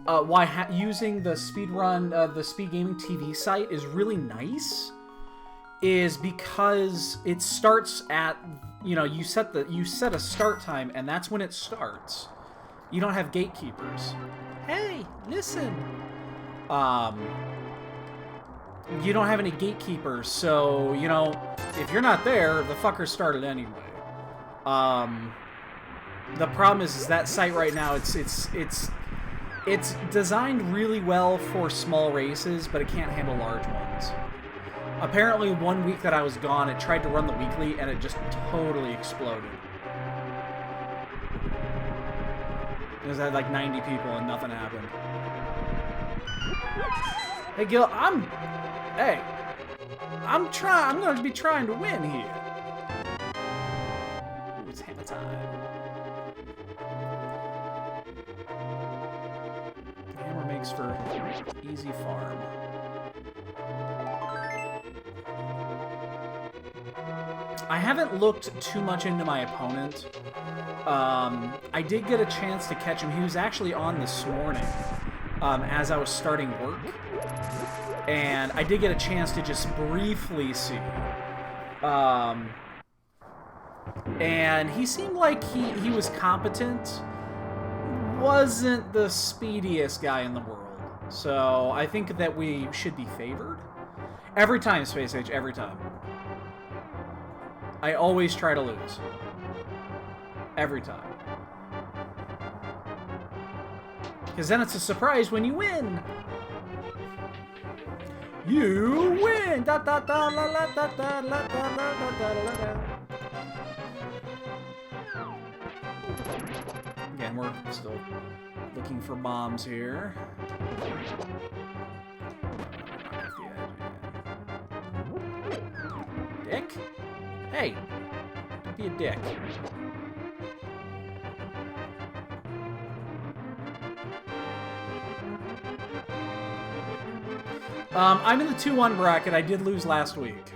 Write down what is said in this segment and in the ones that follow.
why using the speedrun, the Speed Gaming TV site is really nice is because it starts at, you know, you set a start time and that's when it starts. You don't have gatekeepers. Hey, listen. You don't have any gatekeepers, so, you know, if you're not there, the fucker started anyway. The problem is that site right now, it's designed really well for small races, but it can't handle large ones. Apparently, 1 week that I was gone, it tried to run the weekly, and it just totally exploded. It had like 90 people, and nothing happened. Hey, Gil, I'm going to be trying to win here. Ooh, it's hammer time. Hammer makes for easy farm. I haven't looked too much into my opponent. I did get a chance to catch him. He was actually on this morning as I was starting work. And I did get a chance to just briefly see. And he seemed like he was competent. Wasn't the speediest guy in the world. So I think that we should be favored. Every time, Space Age, every time. I always try to lose. Every time. Because then it's a surprise when you win. You win! Da da da la la da da la da la da da la da. Again, we're still looking for bombs here. Dick? Hey! Don't be a dick. I'm in the 2-1 bracket. I did lose last week.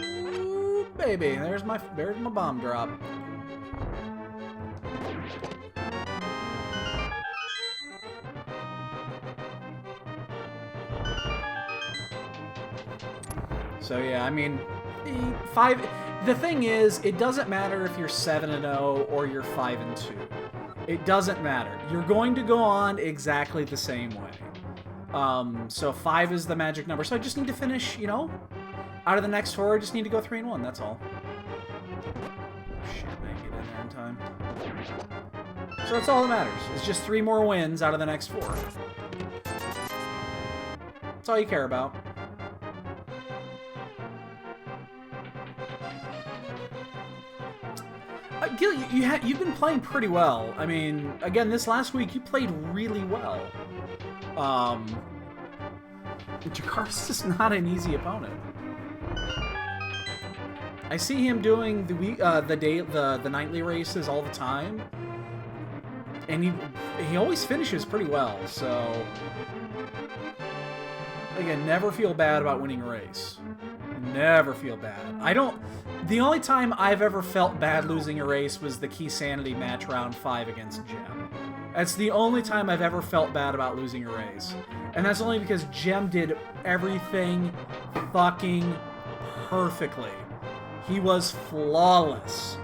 Ooh, baby, there's my bomb drop. So yeah, I mean, the thing is, it doesn't matter if you're 7-0 or you're 5-2. It doesn't matter. You're going to go on exactly the same way. So 5 is the magic number. So I just need to finish, you know, out of the next 4, I just need to go 3-1. That's all. Shit, I didn't get in there in time. So that's all that matters. It's just 3 more wins out of the next 4. That's all you care about. Gil, you've been playing pretty well. I mean, again, this last week you played really well. Jakar's just not an easy opponent. I see him doing the nightly races all the time, and he always finishes pretty well. So again, never feel bad about winning a race. Never feel bad. The only time I've ever felt bad losing a race was the Key Sanity match round 5 against Gem. That's the only time I've ever felt bad about losing a race. And that's only because Gem did everything fucking perfectly. He was flawless.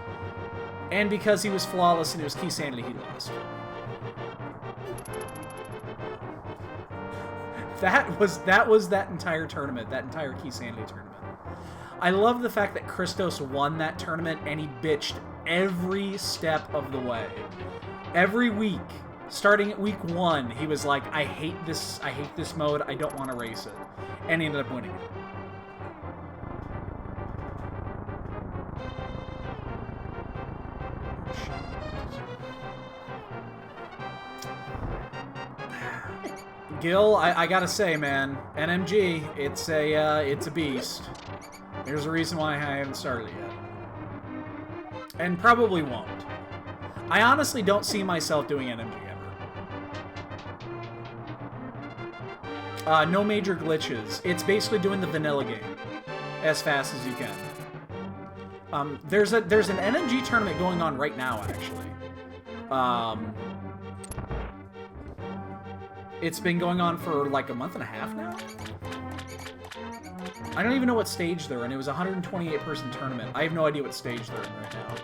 And because he was flawless and it was Key Sanity, he lost. That was that entire tournament, that entire Key Sanity tournament. I love the fact that Christos won that tournament and he bitched every step of the way. Every week, starting at week 1, he was like, I hate this mode, I don't want to race it. And he ended up winning it. Gil, I gotta say, man, NMG, it's a beast. There's a reason why I haven't started it yet. And probably won't. I honestly don't see myself doing NMG ever. No major glitches. It's basically doing the vanilla game as fast as you can. There's an NMG tournament going on right now, actually. It's been going on for like a month and a half now. I don't even know what stage they're in. It was a 128-person tournament. I have no idea what stage they're in right now.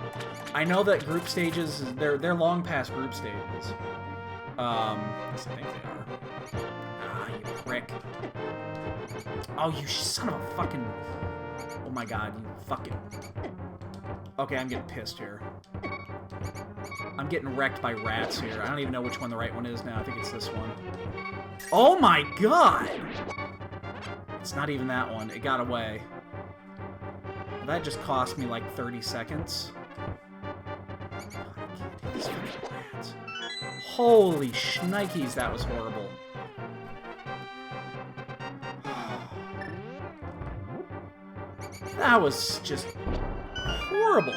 I know that group stages, they're long past group stages. Yes, I think they are. Ah, you prick. Oh, you son of a fucking... Oh my god, you fucking... Okay, I'm getting pissed here. I'm getting wrecked by rats here. I don't even know which one the right one is now. I think it's this one. Oh my god! It's not even that one. It got away. Well, that just cost me like 30 seconds. God, I can't do these fucking rats. Holy shnikes, that was horrible. That was just horrible.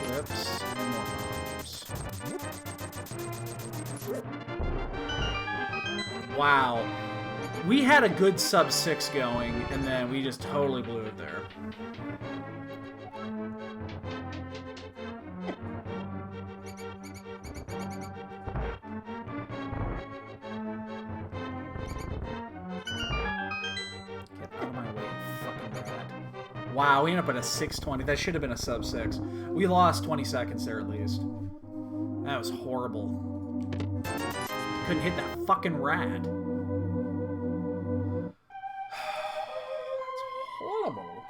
Flips and more bombs. Wow. We had a good sub 6 going, and then we just totally blew it there. Wow, we ended up at a 620. That should have been a sub 6. We lost 20 seconds there at least. That was horrible. Couldn't hit that fucking rat. That's horrible.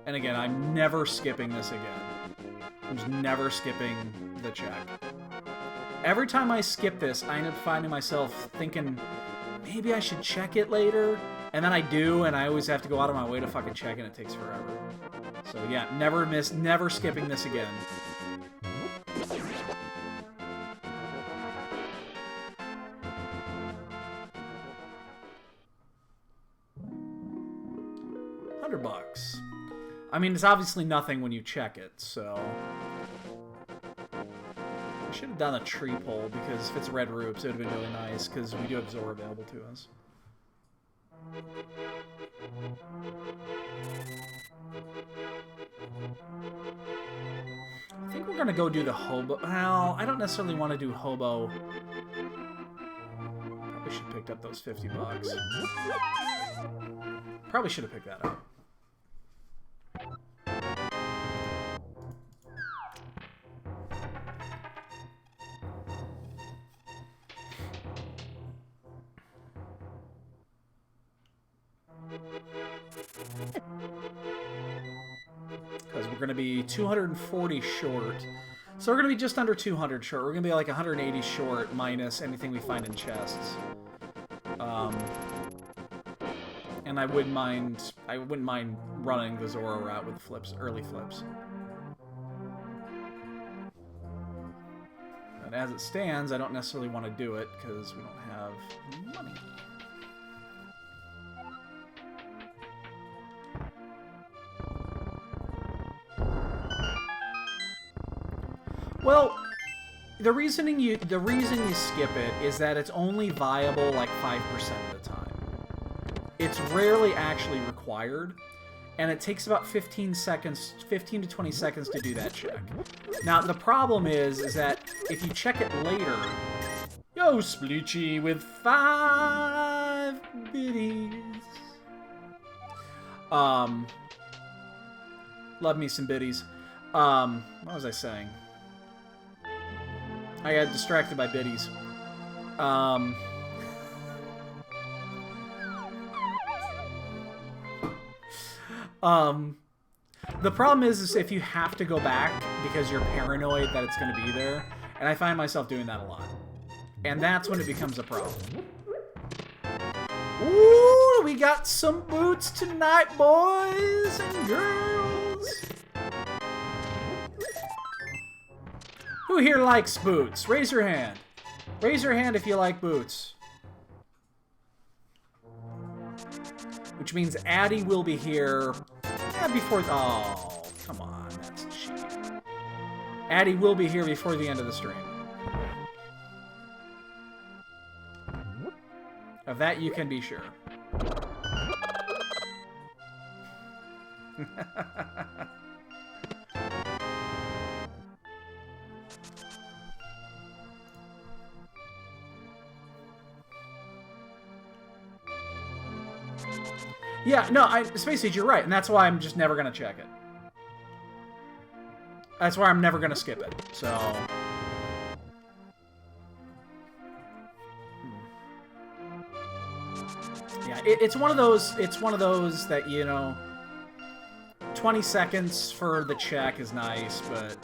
And again, I'm never skipping this again. I'm just never skipping the check. Every time I skip this, I end up finding myself thinking, maybe I should check it later. And then I do, and I always have to go out of my way to fucking check, and it takes forever. So yeah, never skipping this again. $100. I mean, it's obviously nothing when you check it, so... I should have done a tree pole, because if it's red roofs, it would have been really nice, because we do have Zora available to us. I think we're going to go do the hobo... Well, I don't necessarily want to do hobo. Probably should have picked up those $50. Probably should have picked that up. Because we're going to be 240 short. So we're going to be just under 200 short. We're going to be like 180 short minus anything we find in chests. And I wouldn't mind running the Zora route with flips, early flips. And as it stands, I don't necessarily want to do it because we don't have money. Well, the reason you skip it is that it's only viable like 5% of the time. It's rarely actually required, and it takes about 15 to 20 seconds to do that check. Now, the problem is that if you check it later... Yo, Spleechy with 5 biddies. Love me some biddies. What was I saying? I got distracted by biddies. The problem is if you have to go back because you're paranoid that it's going to be there, and I find myself doing that a lot. And that's when it becomes a problem. Ooh, we got some boots tonight, boys and girls. Who here likes boots? Raise your hand. Raise your hand if you like boots. Which means Addie will be here before... Oh, come on. That's cheap. Addy will be here before the end of the stream. Of that you can be sure. Yeah, no, Space Age, you're right, and that's why I'm just never gonna check it. That's why I'm never gonna skip it. So, yeah, it's one of those. It's one of those that, you know, 20 seconds for the check is nice, but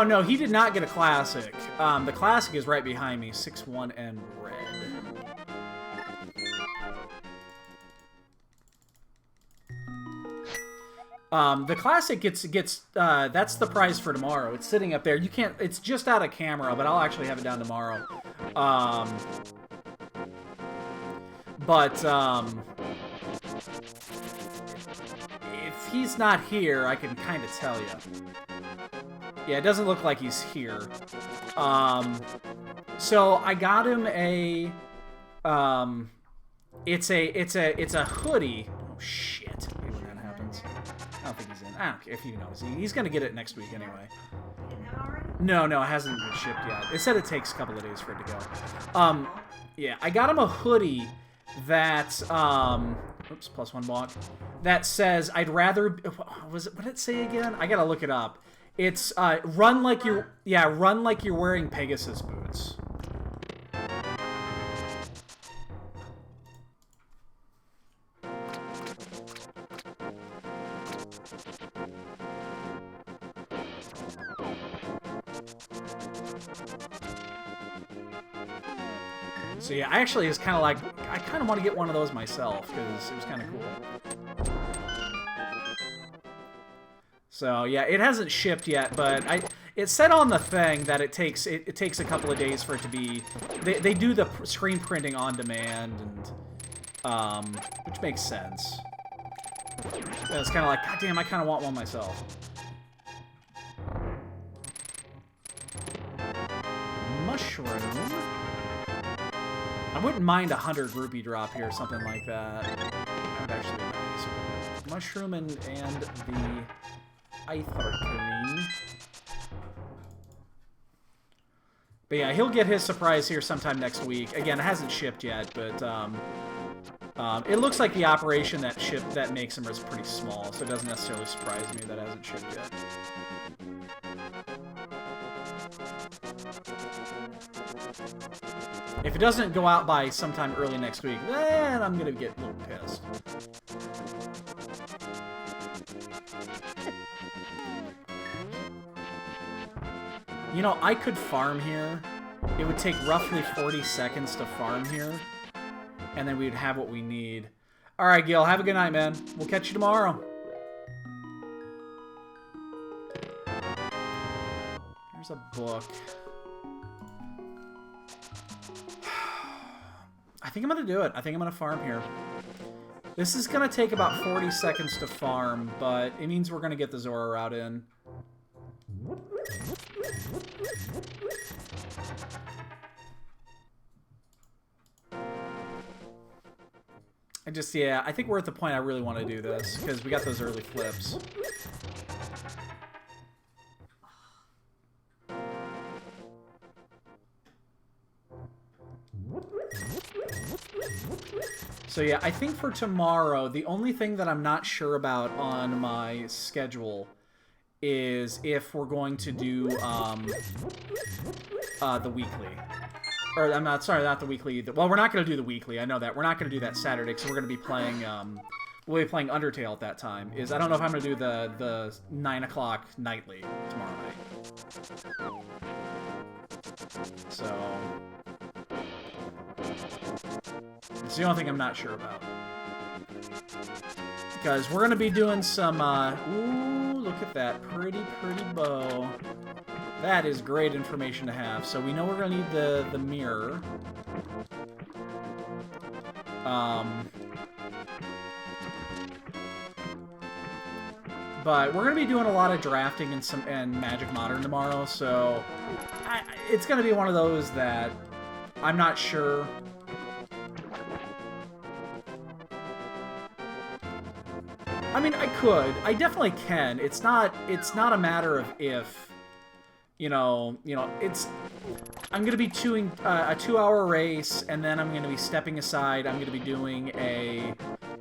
no, he did not get a classic. The classic is right behind me, 6-1 and red. The classic gets that's the prize for tomorrow. It's sitting up there. You can't. It's just out of camera, but I'll actually have it down tomorrow. If he's not here, I can kind of tell you. Yeah, it doesn't look like he's here. So I got him a. It's a hoodie. Oh shit! Maybe when that happens. I don't think he's in. I don't care if he knows. He's gonna get it next week anyway. No, it hasn't been shipped yet. It said it takes a couple of days for it to go. Yeah, I got him a hoodie that oops, +1 block. That says I'd rather. What did it say again? I gotta look it up. It's run like you're wearing Pegasus boots. So yeah, I actually was kind of like, I kind of want to get one of those myself because it was kind of cool. So yeah, it hasn't shipped yet, but it said on the thing that it takes a couple of days for it to be. They do the screen printing on demand, and which makes sense. And it's kind of like, God damn, I kind of want one myself. Mushroom. I wouldn't mind 100 rupee drop here, something like that. That would actually be nice. Mushroom and the Aether King. But yeah, he'll get his surprise here sometime next week. Again, it hasn't shipped yet, but it looks like the operation that makes him is pretty small, so it doesn't necessarily surprise me that it hasn't shipped yet. If it doesn't go out by sometime early next week, then I'm gonna get a little pissed. You know, I could farm here. It would take roughly 40 seconds to farm here, and then we'd have what we need. All right, Gil, have a good night, man. We'll catch you tomorrow. Here's a book. I think I'm going to do it. I think I'm going to farm here. This is going to take about 40 seconds to farm, but it means we're going to get the Zora route in. Yeah, I think we're at the point I really want to do this, because we got those early flips. So yeah, I think for tomorrow, the only thing that I'm not sure about on my schedule is if we're going to do the weekly. Or I'm not, sorry, not the weekly either. Well, we're not going to do the weekly, I know that. We're not going to do that Saturday, because we're going to be playing, we'll be playing Undertale at that time. I don't know if I'm going to do the 9 o'clock nightly tomorrow night. So it's the only thing I'm not sure about. Because we're going to be doing some, ooh, look at that. Pretty bow. That is great information to have. So we know we're going to need the mirror. But we're going to be doing a lot of drafting and Magic Modern tomorrow, so it's going to be one of those that I'm not sure. I mean, I could. I definitely can. It's not a matter of if. You know, I'm going to be doing a 2-hour race, and then I'm going to be stepping aside. I'm going to be doing a,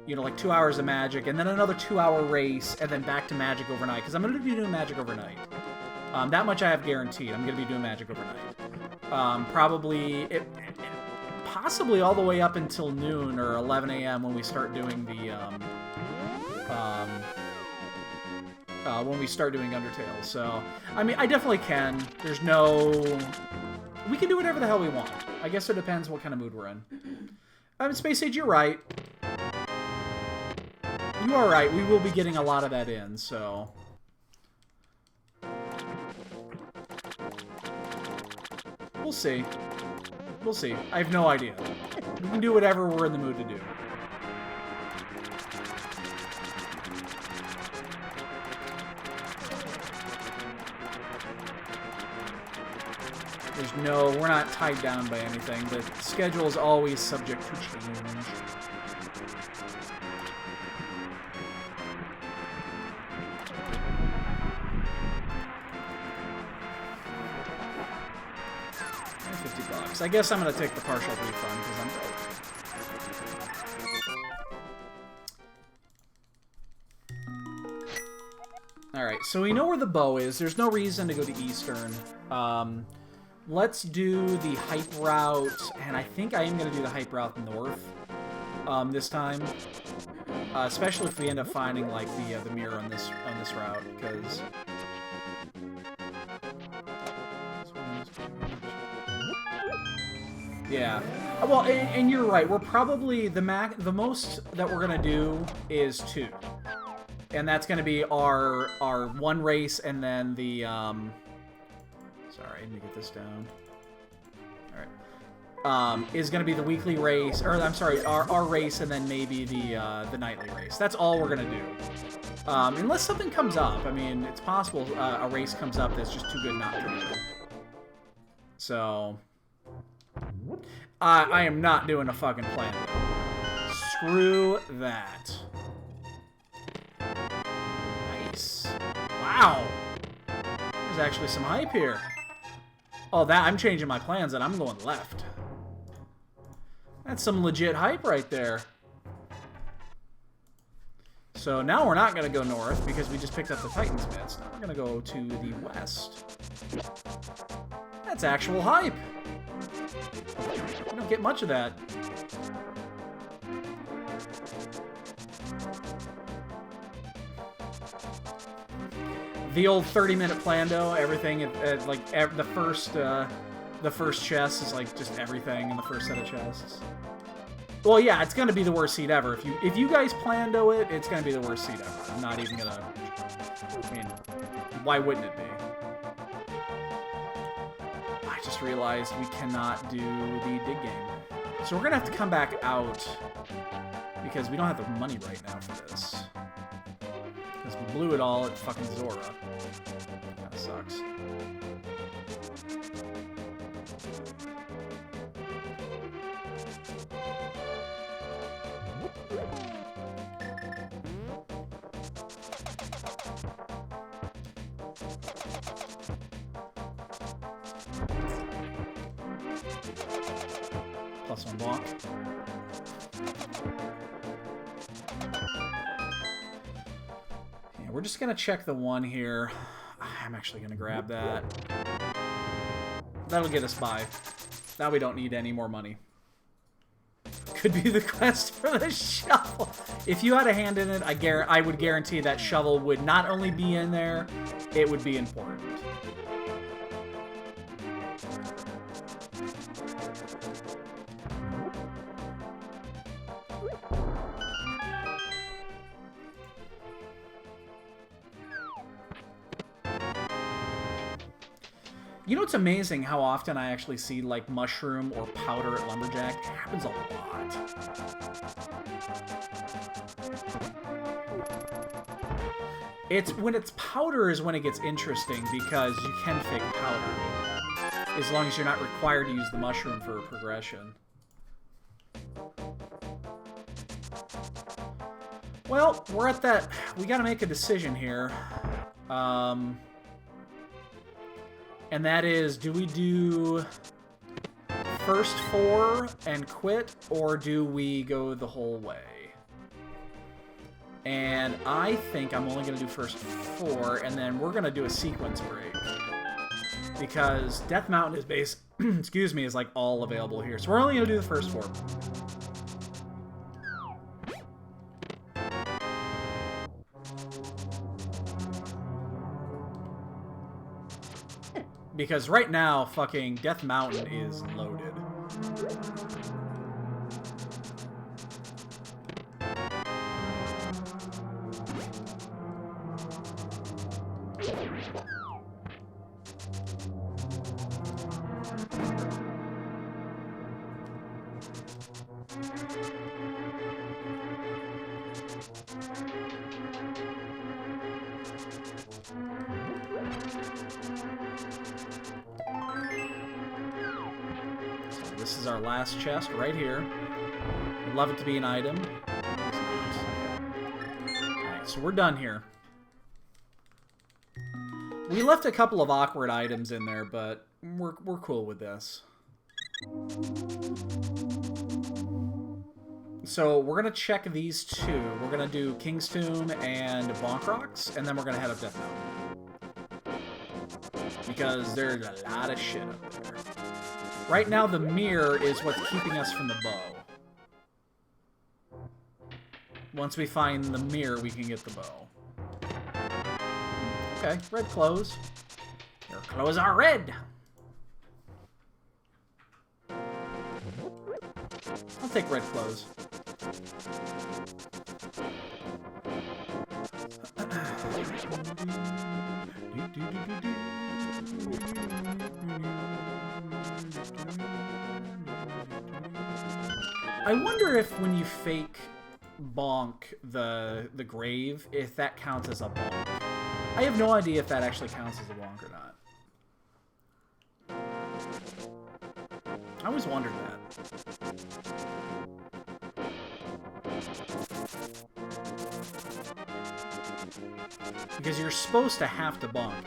like 2 hours of Magic, and then another 2-hour race, and then back to Magic overnight, because I'm going to be doing Magic overnight. That much I have guaranteed. I'm going to be doing Magic overnight. Possibly all the way up until noon or 11 a.m. when we start doing the, when we start doing Undertale. So, I mean, I definitely can. There's no... We can do whatever the hell we want. I guess it depends what kind of mood we're in. Space Age, you're right. You are right. We will be getting a lot of that in, so... We'll see. We'll see. I have no idea. We can do whatever we're in the mood to do. We're not tied down by anything. The schedule is always subject to change. $50. I guess I'm going to take the partial refund because I'm broke. Alright, so we know where the bow is. There's no reason to go to Eastern. Let's do the hype route, and I think I am going to do the hype route north this time. Especially if we end up finding like the mirror on this route, because yeah. Well, and you're right. We're probably the most that we're gonna do is 2, and that's gonna be our one race, and then the Sorry, let me get this down. All right. Is going to be the weekly race, or I'm sorry, our race, and then maybe the nightly race. That's all we're going to do. Unless something comes up. I mean, it's possible a race comes up that's just too good not to do. So, I am not doing a fucking plan. Screw that. Nice. Wow. There's actually some hype here. Oh, I'm changing my plans and I'm going left. That's some legit hype right there. So now we're not going to go north because we just picked up the Titan's Mitts. Now we're going to go to the west. That's actual hype. You don't get much of that. The old 30-minute plando, everything, the first chest is like just everything in the first set of chests. Well, yeah, it's gonna be the worst seed ever. If you guys plando it, it's gonna be the worst seed ever. I'm not even gonna. I mean, why wouldn't it be? I just realized we cannot do the dig game, so we're gonna have to come back out because we don't have the money right now for this. Because we blew it all at fucking Zora. Kinda sucks. +1 block. We're just going to check the 1 here. I'm actually going to grab that. That'll get us by. Now we don't need any more money. Could be the quest for the shovel. If you had a hand in it, I would guarantee that shovel would not only be in there, it would be important. You know, it's amazing how often I actually see, like, mushroom or powder at Lumberjack. It happens a lot. When it's powder is when it gets interesting, because you can fake powder. As long as you're not required to use the mushroom for progression. Well, we're at that... We gotta make a decision here. And that is, do we do first 4 and quit, or do we go the whole way? And I think I'm only going to do first 4, and then we're going to do a sequence break. Because Death Mountain is excuse me, is like all available here. So we're only going to do the first 4. Because right now, fucking Death Mountain is loaded. This is our last chest right here. I'd love it to be an item. Alright, so we're done here. We left a couple of awkward items in there, but we're cool with this. So we're going to check these 2. We're going to do King's Tomb and Bonk Rocks, and then we're going to head up Death Mountain. Because there's a lot of shit up there. Right now, the mirror is what's keeping us from the bow. Once we find the mirror, we can get the bow. Okay, red clothes. Your clothes are red! I'll take red clothes. I wonder if when you fake bonk the grave, if that counts as a bonk. I have no idea if that actually counts as a bonk or not. I always wondered that. Because you're supposed to have to bonk it.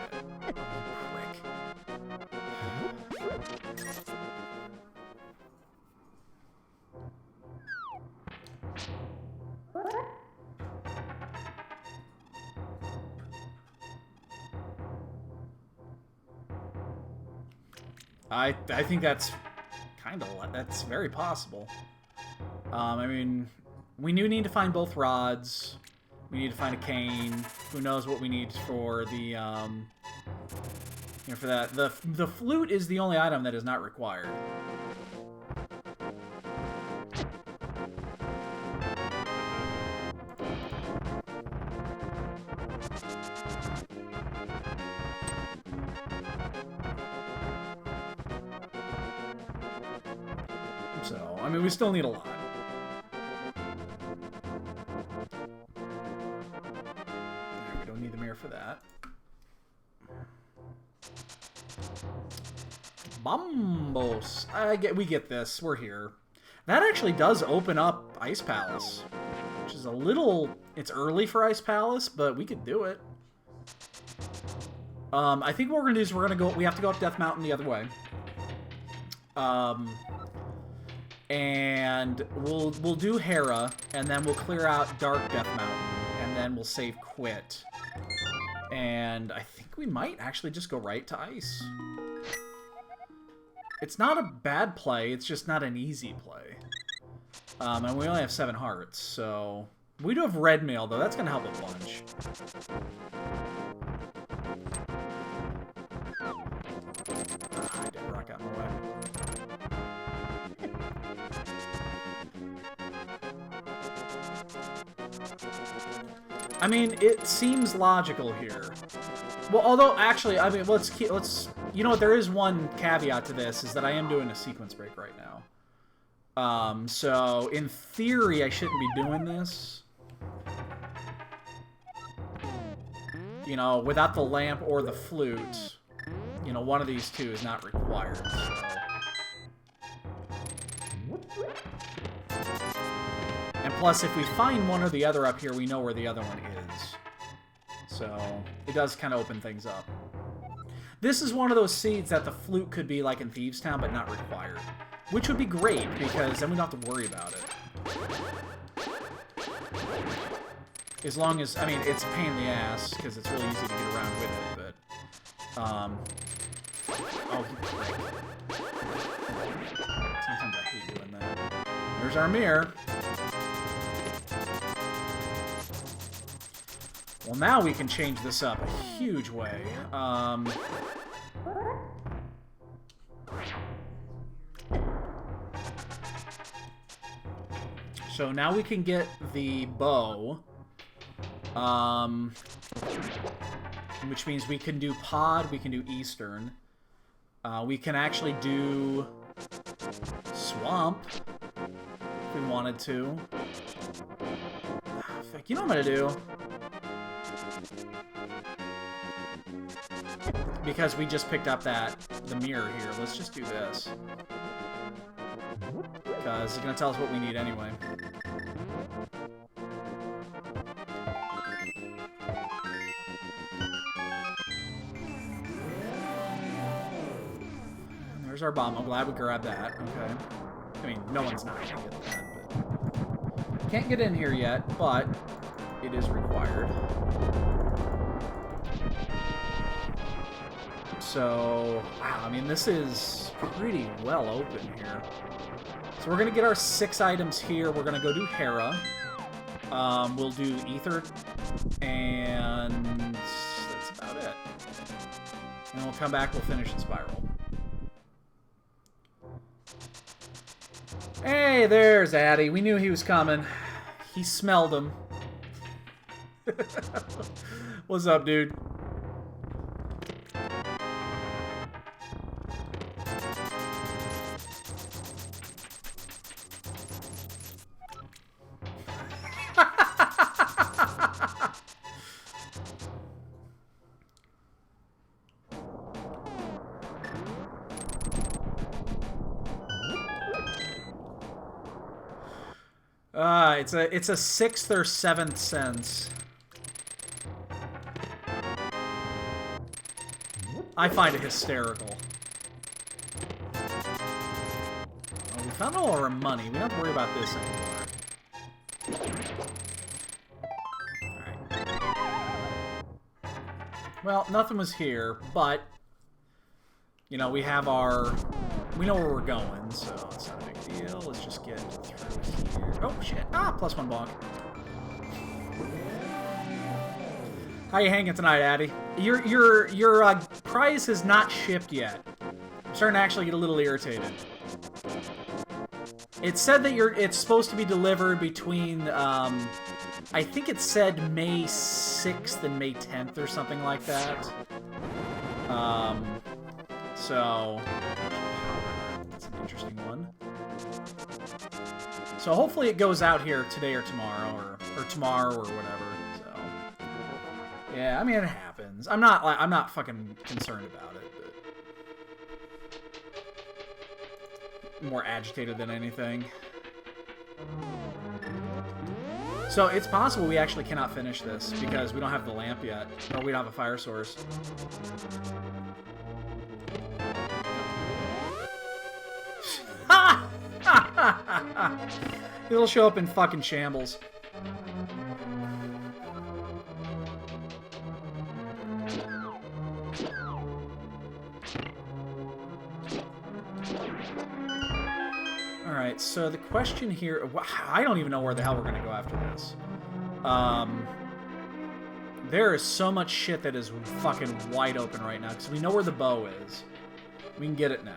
I think that's that's very possible. I mean, we do need to find both rods. We need to find a cane. Who knows what we need for the you know, for that. The flute is the only item that is not required. So, I mean, we still need a lot. We don't need the mirror for that. Bombos. We get this. We're here. That actually does open up Ice Palace, which is a little... It's early for Ice Palace, but we could do it. I think what we're gonna do is we have to go up Death Mountain the other way. And we'll do Hera, and then we'll clear out Dark Death Mountain, and then we'll save Quit. And I think we might actually just go right to Ice. It's not a bad play, it's just not an easy play. And we only have 7 hearts, so... We do have red mail, though. That's gonna help a bunch. I did rock out my way. I mean, it seems logical here. Well, although actually, I mean, let's You know what? There is one caveat to this, is that I am doing a sequence break right now. So in theory, I shouldn't be doing this. You know, without the lamp or the flute, you know, one of these two is not required. So. And plus, if we find one or the other up here, we know where the other one is. So it does kind of open things up. This is one of those seeds that the flute could be like in Thieves Town, but not required. Which would be great, because then we don't have to worry about it. As long as, I mean, it's a pain in the ass, because it's really easy to get around with it, but... oh, sometimes I hate doing that. There's our mirror. Well, now we can change this up a huge way. So now we can get the bow. Which means we can do pod, we can do eastern. We can actually do swamp if we wanted to. Fuck, you know what I'm gonna do? Because we just picked up the mirror here. Let's just do this. Because it's gonna tell us what we need anyway. There's our bomb. I'm glad we grabbed that. Okay. I mean, no one's not gonna get that, but... Can't get in here yet, but it is required. So, wow, I mean, this is pretty well open here. So we're gonna get our 6 items here. We're gonna go do Hera. We'll do Ether, and that's about it. And we'll come back, we'll finish in Spiral. Hey, there's Addy. We knew he was coming. He smelled him. What's up, dude? It's a 6th or 7th sense. I find it hysterical. Well, we found all our money. We don't have to worry about this anymore. Alright. Well, nothing was here, but you know, we have our... We know where we're going, so it's not a big deal. Let's just get through here. Oh, shit. Ah, +1 bonk. How you hanging tonight, Addy? Your prize has not shipped yet. I'm starting to actually get a little irritated. It said that it's supposed to be delivered between, I think it said May 6th and May 10th or something like that. So... That's an interesting one. So hopefully it goes out here today or tomorrow, or tomorrow or whatever. So yeah, I mean it happens. I'm not fucking concerned about it, but more agitated than anything. So it's possible we actually cannot finish this because we don't have the lamp yet, or we don't have a fire source. It'll show up in fucking shambles. Alright, so the question here... I don't even know where the hell we're going to go after this. There is so much shit that is fucking wide open right now, because we know where the bow is. We can get it now.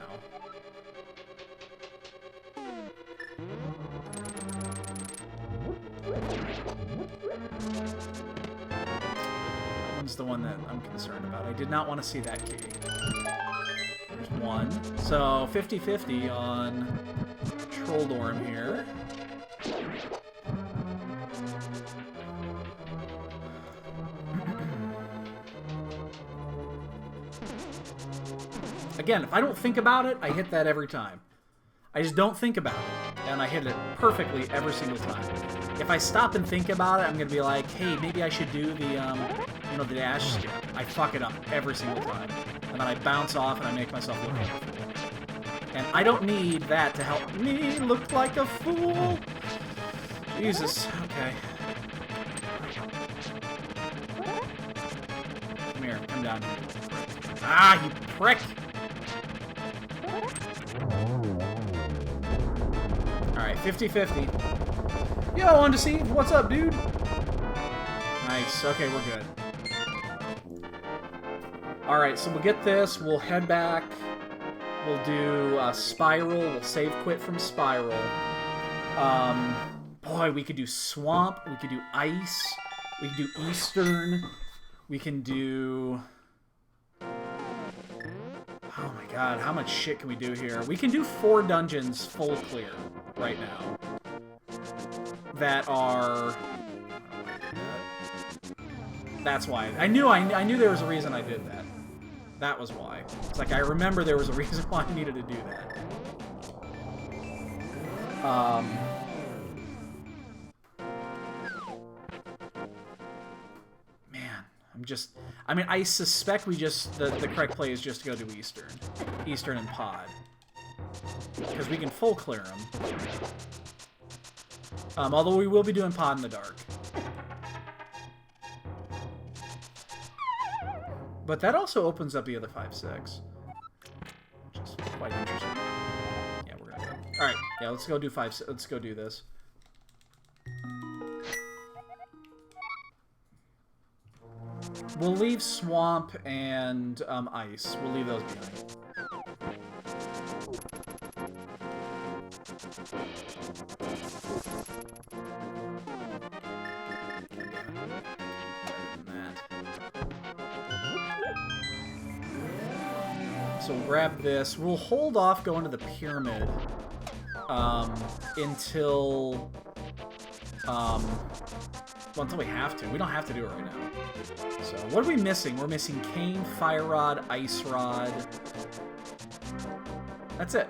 That one's the one that I'm concerned about. I did not want to see that key. one. So 50-50 on Trolldorm here. Again, if I don't think about it, I hit that every time. I just don't think about it, and I hit it perfectly every single time. If I stop and think about it, I'm gonna be like, hey, maybe I should do the, you know, the dash skip. I fuck it up every single time, and then I bounce off and I make myself look like a fool. And I don't need that to help me look like a fool. Jesus. Okay. Come here. Come down here. Ah, you prick! Alright, 50-50. Yo, Undeceived, what's up, dude? Nice. Okay, we're good. Alright, so we'll get this. We'll head back. We'll do Spiral. We'll save quit from Spiral. Boy, we could do Swamp. We could do Ice. We could do Eastern. We can do... Oh my god, how much shit can we do here? We can do 4 dungeons full clear right now. That are... That's why. I knew there was a reason I did that. That was why. It's like, I remember there was a reason why I needed to do that. Man, I mean, I suspect we just... The correct play is just to go to Eastern. Eastern and Pod. Because we can full clear them. Although we will be doing Pod in the dark. But that also opens up the other 5-6. Which is quite interesting. Yeah, we're gonna go. Alright, yeah, let's go do 5. Let's go do this. We'll leave Swamp and Ice. We'll leave those behind. So we'll grab this. We'll hold off going to the pyramid until until we have to. We don't have to do it right now. So what are we missing? We're missing Cane, Fire Rod, Ice Rod. That's it.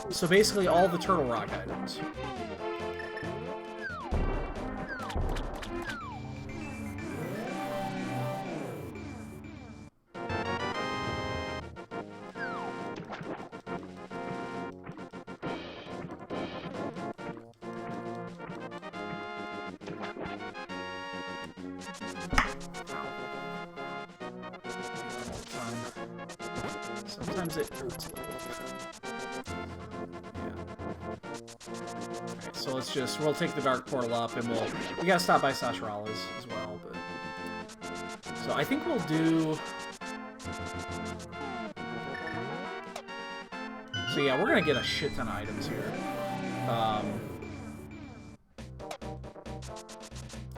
So basically all the Turtle Rock items. Sometimes it hurts a little bit. Yeah. Alright, so let's just... We'll take the Dark Portal up, and we gotta stop by Sasharalas as well, but... So I think we'll do... So yeah, we're gonna get a shit ton of items here.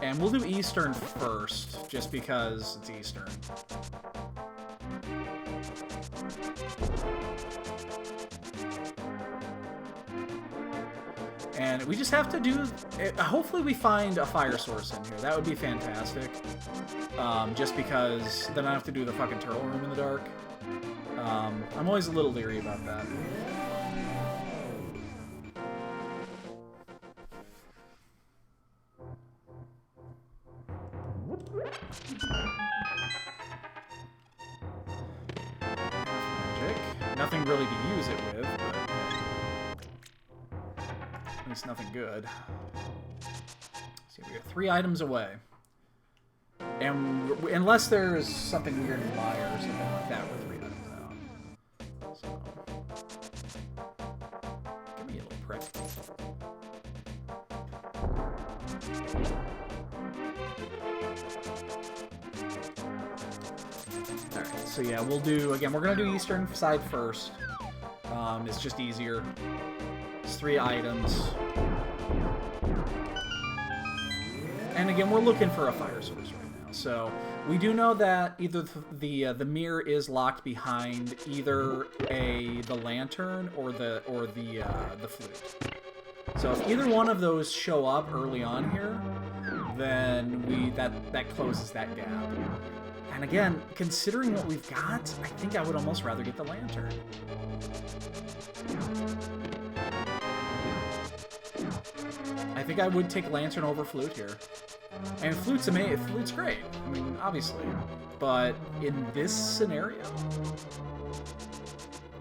And we'll do Eastern first, just because it's Eastern. And we just have to do... Hopefully we find a fire source in here. That would be fantastic. Just because then I have to do the fucking turtle room in the dark. I'm always a little leery about that. Magic. Nothing really to use it with, but... At least nothing good. See, we're 3 items away. And unless there's something weird in Maya or something like that, we're 3 items out. So... Give me a little prick. Alright, so yeah, we'll do... Again, we're gonna do Eastern side first. It's just easier. It's 3 items. And again, we're looking for a fire source right now. So we do know that either the mirror is locked behind either the lantern or the flute. So if either one of those show up early on here, then that closes that gap. And again, considering what we've got, I think I would almost rather get the lantern. I think I would take lantern over flute here. And flute's amazing. Flute's great. I mean, obviously. But in this scenario,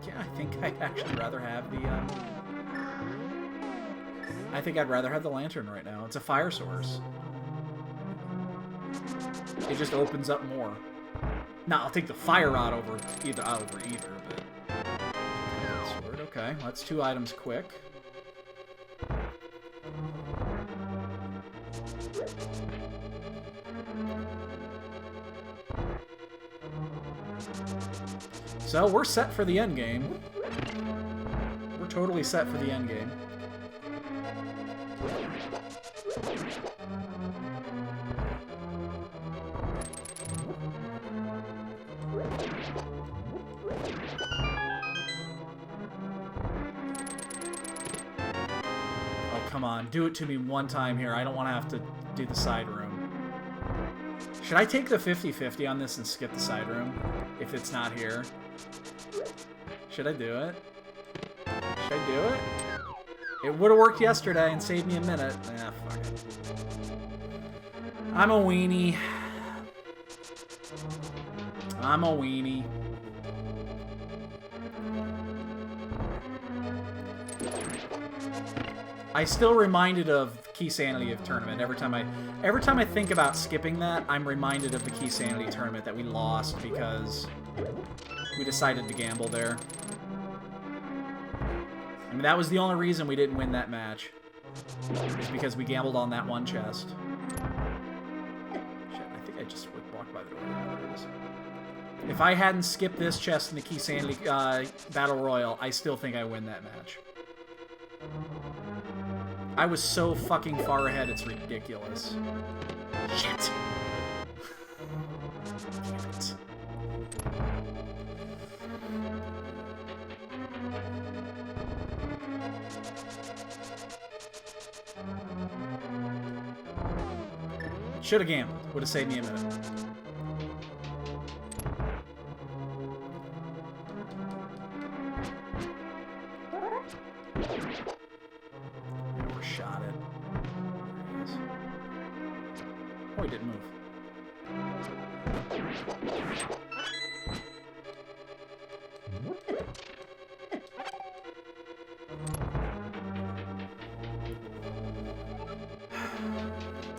yeah, I think I'd actually rather have the... I think I'd rather have the lantern right now. It's a fire source. It just opens up more. Now, I'll take the fire rod over either, but... Sword, okay. That's 2 items quick. So, we're set for the end game. We're totally set for the end game. Come on, do it to me one time here. I don't want to have to do the side room. Should I take the 50-50 on this and skip the side room if it's not here? Should I do it? Should I do it? It would have worked yesterday and saved me a minute. Ah, fuck it. I'm a weenie. I'm a weenie. I still reminded of Key Sanity of tournament. Every time I think about skipping that, I'm reminded of the Key Sanity tournament that we lost because we decided to gamble there. I mean, that was the only reason we didn't win that match. Is because we gambled on that one chest. Shit, I think I just walked by the door. There it is. If I hadn't skipped this chest in the Key Sanity Battle Royal, I still think I win that match. I was so fucking far ahead, it's ridiculous. Shit! Damn it. Should have gambled. Would have saved me a minute. Overshot it. There it is. Oh, he didn't move.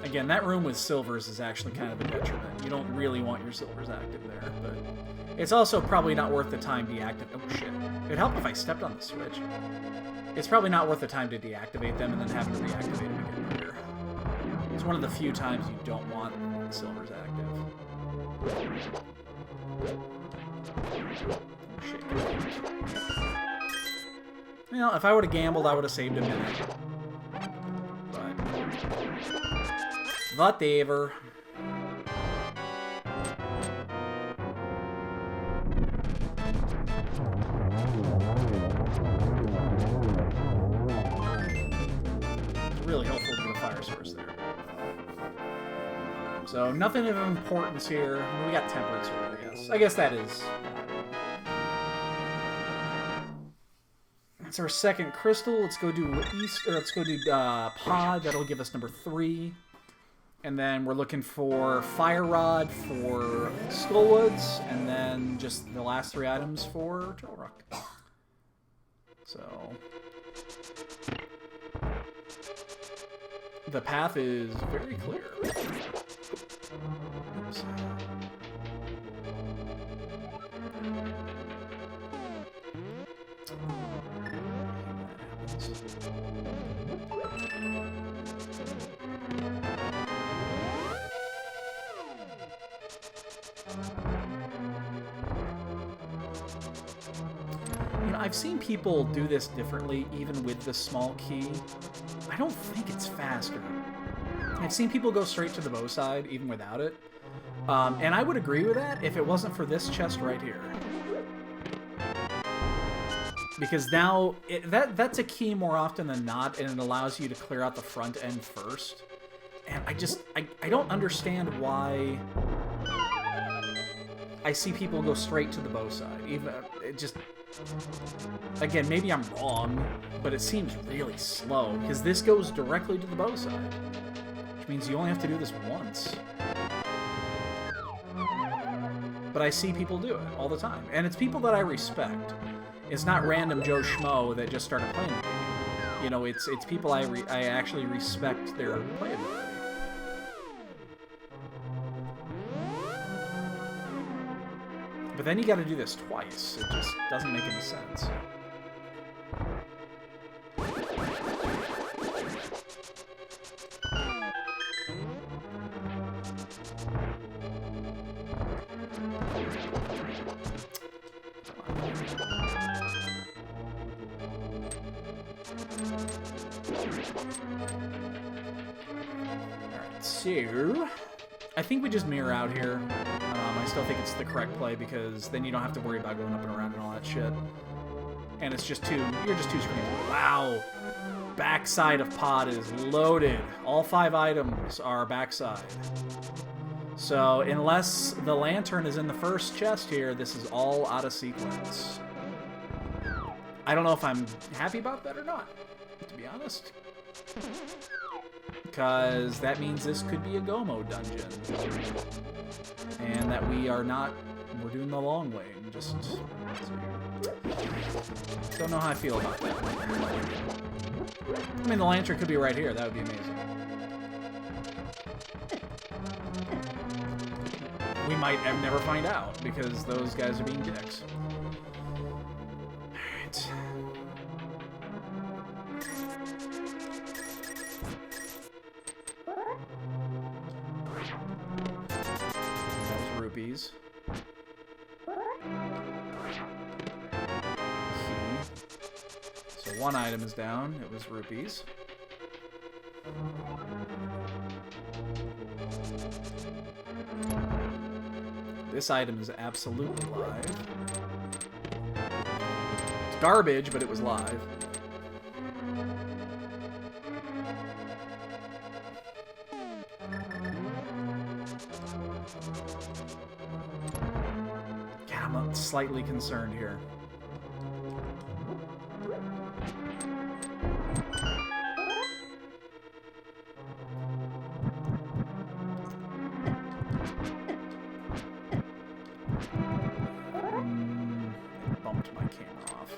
Again, that room with silvers is actually kind of a detriment. You don't really want your silvers active there, but it's also probably not worth the time deactivate. Oh shit. It'd help if I stepped on the switch. It's probably not worth the time to deactivate them and then having to reactivate them again later. It's one of the few times you don't want silvers active. Oh shit. You know, if I would have gambled, I would have saved a minute. Whatever. It's really helpful to the fire source there. So nothing of importance here. We got temperance sword, I guess. I guess that is. That's our second crystal. Let's go do east, or let's go do pod. That'll give us number 3. And then we're looking for Fire Rod for Skullwoods, and then just the last 3 items for Turtle Rock. So the path is very clear. Oops. I've seen people do this differently, even with the small key. I don't think it's faster. I've seen people go straight to the bow side, even without it. And I would agree with that if it wasn't for this chest right here. Because now, that's a key more often than not, and it allows you to clear out the front end first. And I don't understand why I see people go straight to the bow side. Even, it just... Again, maybe I'm wrong, but it seems really slow, because this goes directly to the bow side. Which means you only have to do this once. But I see people do it all the time. And it's people that I respect. It's not random Joe Schmo that just started playing the game. You know, it's people I actually respect their playability. But then you gotta do this twice. It just doesn't make any sense. Alright, so... I think we just mirror out here. I still think it's the correct play because then you don't have to worry about going up and around and all that shit. And it's just you're just too screaming. Wow! Backside of pod is loaded. All 5 items are backside. So unless the lantern is in the first chest here, this is all out of sequence. I don't know if I'm happy about that or not, to be honest. Because that means this could be a go mode dungeon. And that we're doing the long way. Just don't know how I feel about that. I mean, the lantern could be right here. That would be amazing. We might never find out because those guys are being dicks. Alright. Rupees. So 1 item is down. It was rupees. This item is absolutely live. It's garbage, but it was live. I'm slightly concerned here. It bumped my camera off.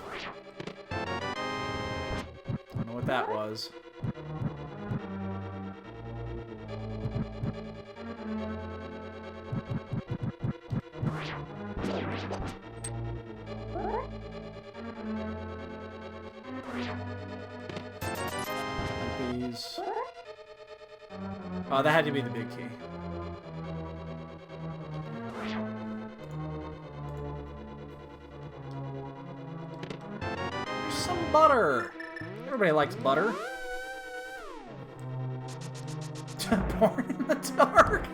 Don't know what that was. Oh, that had to be the big key. Some butter! Everybody likes butter. Born in the dark!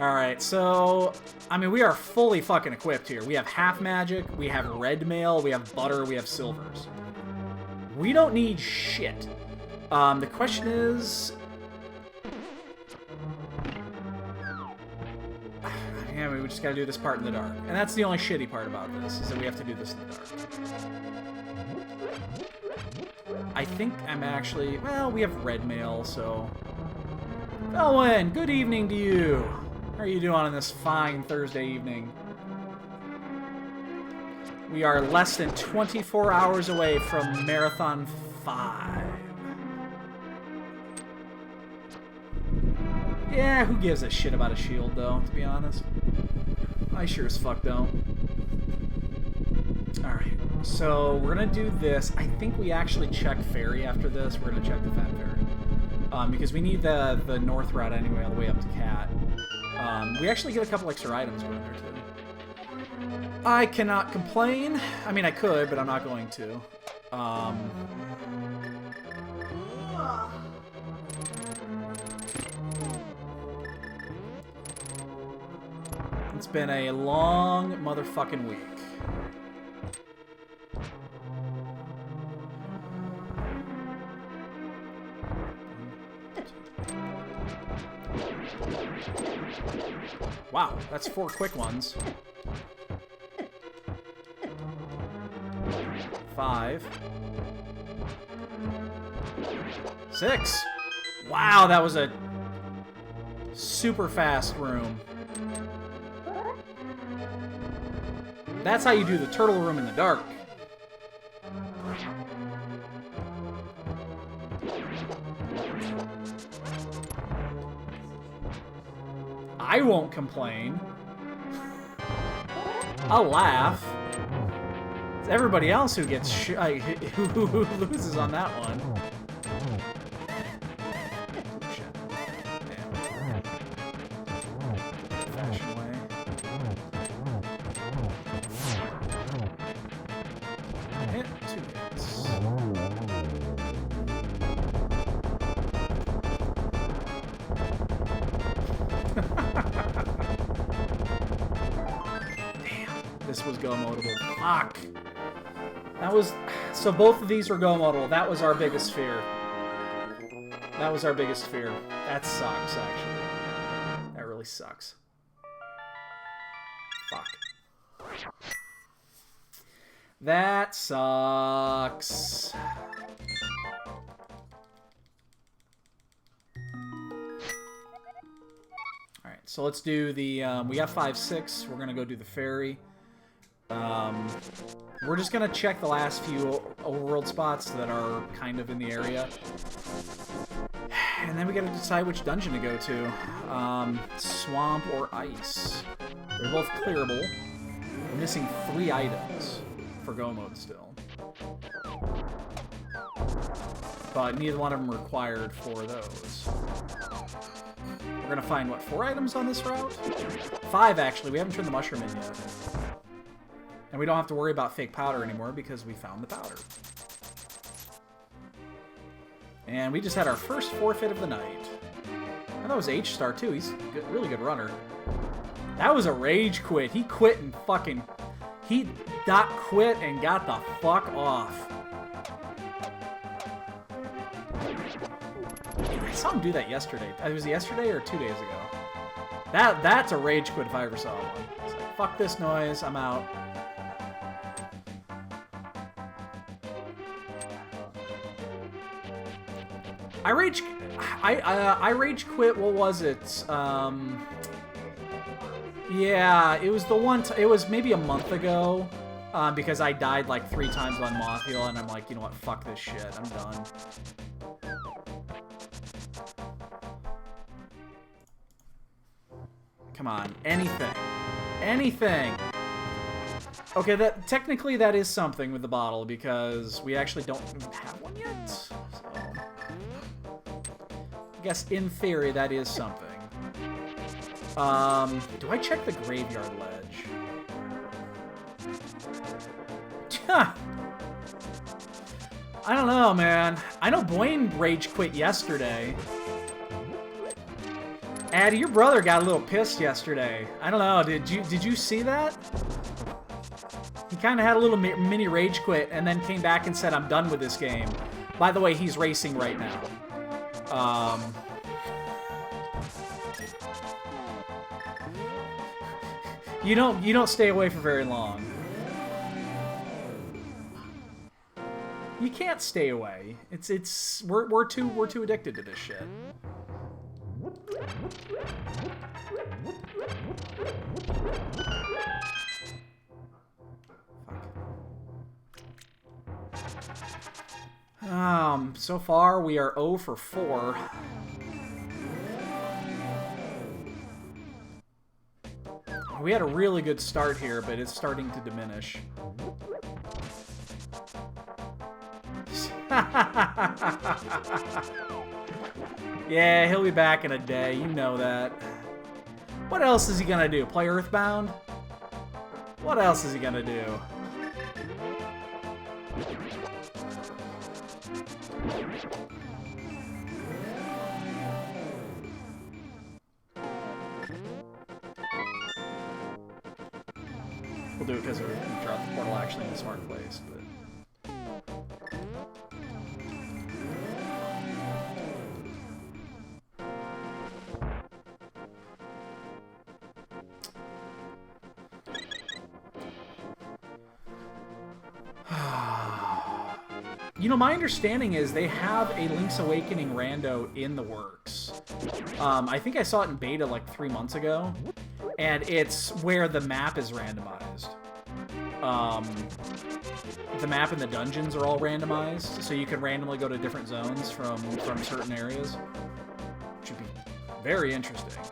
Alright, so... I mean, we are fully fucking equipped here. We have half magic, we have red mail, we have butter, we have silvers. We don't need shit. The question is... Yeah, we just gotta do this part in the dark. And that's the only shitty part about this, is that we have to do this in the dark. I think I'm actually... Well, we have red mail, so... Owen, good evening to you! How are you doing on this fine Thursday evening? We are less than 24 hours away from Marathon 5. Yeah, who gives a shit about a shield, though, to be honest? I sure as fuck don't. Alright, so we're gonna do this. I think we actually check ferry after this. We're gonna check the Fat Ferry. Because we need the north route anyway, all the way up to Cat. We actually get a couple extra items going there, too. I cannot complain. I mean, I could, but I'm not going to. It's been a long motherfucking week. Wow, that's 4 quick ones. 5. 6. Wow, that was a super fast room. That's how you do the turtle room in the dark. I won't complain. I'll laugh. It's everybody else who gets who loses on that one. This was go-modable. Fuck. That was... So both of these were go-modable. That was our biggest fear. That was our biggest fear. That sucks, actually. That really sucks. Fuck. That sucks. Alright, so let's do the... we got 5, 6. We're gonna go do the ferry. We're just gonna check the last few overworld spots that are kind of in the area. And then we gotta decide which dungeon to go to. Swamp or ice. They're both clearable. We're missing 3 items for go mode still. But neither one of them required for those. We're gonna find, what, 4 items on this route? 5, actually. We haven't turned the mushroom in yet. And we don't have to worry about fake powder anymore because we found the powder. And we just had our first forfeit of the night. And that was H-Star too. He's a really good runner. That was a rage quit. He quit and fucking... He quit and got the fuck off. I saw him do that yesterday. Was it yesterday or 2 days ago? That's a rage quit if I ever saw one. It's like, fuck this noise, I'm out. I rage quit. What was it? Yeah, it was the one. It was maybe a month ago, because I died like 3 times on Mothhill, and I'm like, you know what? Fuck this shit. I'm done. Come on, anything, anything. Okay, that technically that is something with the bottle because we actually don't have one yet. So. I guess in theory that is something. Do I check the graveyard ledge? I don't know, man. I know Boyne rage quit yesterday. Addy, your brother got a little pissed yesterday. I don't know. Did you see that? He kind of had a little mini rage quit and then came back and said, "I'm done with this game." By the way, he's racing right now. You don't stay away for very long. You can't stay away. We're too addicted to this shit. So far we are 0 for 4. We had a really good start here, but it's starting to diminish. Yeah, he'll be back in a day, you know that. What else is he gonna do? Play Earthbound? What else is he gonna do? We'll do it because we dropped the portal actually in a smart place, but... You know, my understanding is they have a Link's Awakening Rando in the works. I think I saw it in beta like 3 months ago, and it's where the map is randomized. The map and the dungeons are all randomized, so you can randomly go to different zones from certain areas, which would be very interesting.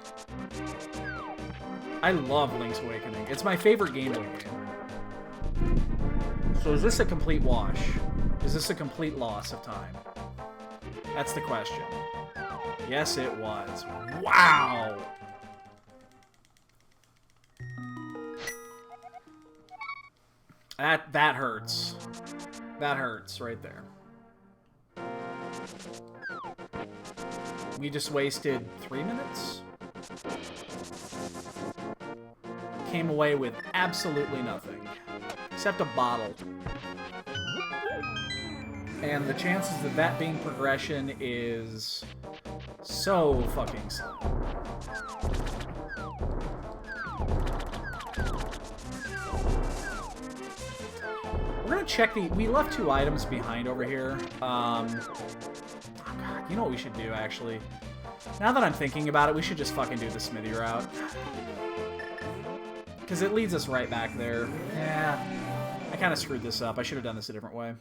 I love Link's Awakening. It's my favorite Game Boy game. So is this a complete wash? Is this a complete loss of time? That's the question. Yes, it was. Wow! That hurts. That hurts right there. We just wasted 3 minutes? Came away with absolutely nothing. Except a bottle. And the chances of that being progression is so fucking slim. We're gonna check the... We left 2 items behind over here. Oh God, you know what we should do, actually? Now that I'm thinking about it, we should just fucking do the smithy route. Because it leads us right back there. Yeah, I kind of screwed this up. I should have done this a different way.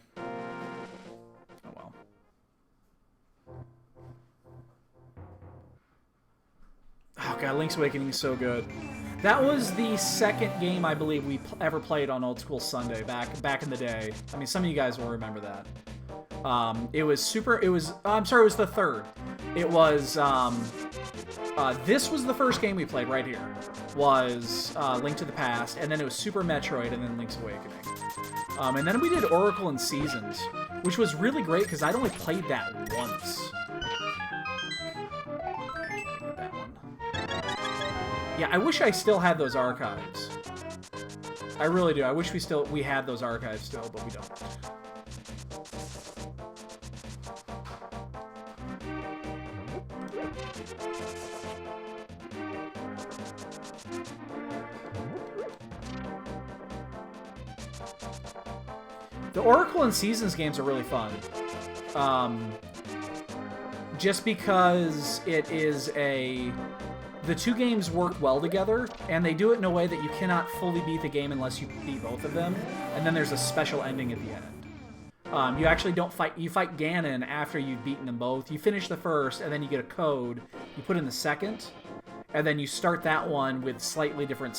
Oh god, Link's Awakening is so good. That was the second game I believe we ever played on Old School Sunday back in the day. I mean, some of you guys will remember that. It was super. It was. I'm sorry, it was the third. It was. This was the first game we played right here. Was Link to the Past, and then it was Super Metroid, and then Link's Awakening. And then we did Oracle and Seasons, which was really great because I'd only played that once. Yeah, I wish I still had those archives. I really do. I wish we had those archives still, but we don't. The Oracle and Seasons games are really fun. Just because it is a... The 2 games work well together, and they do it in a way that you cannot fully beat the game unless you beat both of them, and then there's a special ending at the end. You actually don't fight... You fight Ganon after you've beaten them both. You finish the first, and then you get a code. You put in the second, and then you start that one with slightly different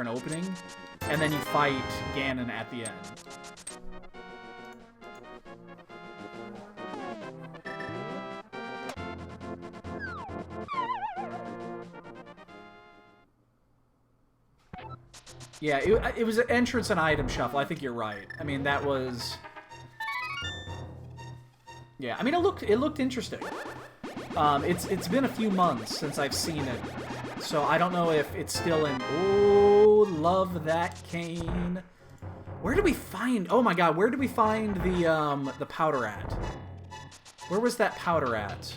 opening, and then you fight Ganon at the end. Yeah, it was an entrance and item shuffle. I think you're right. I mean, that was... Yeah, I mean, it looked interesting. It's been a few months since I've seen it, so I don't know if it's still in... Oh, love that cane. Where did we find... Oh my god, where did we find the powder at? Where was that powder at?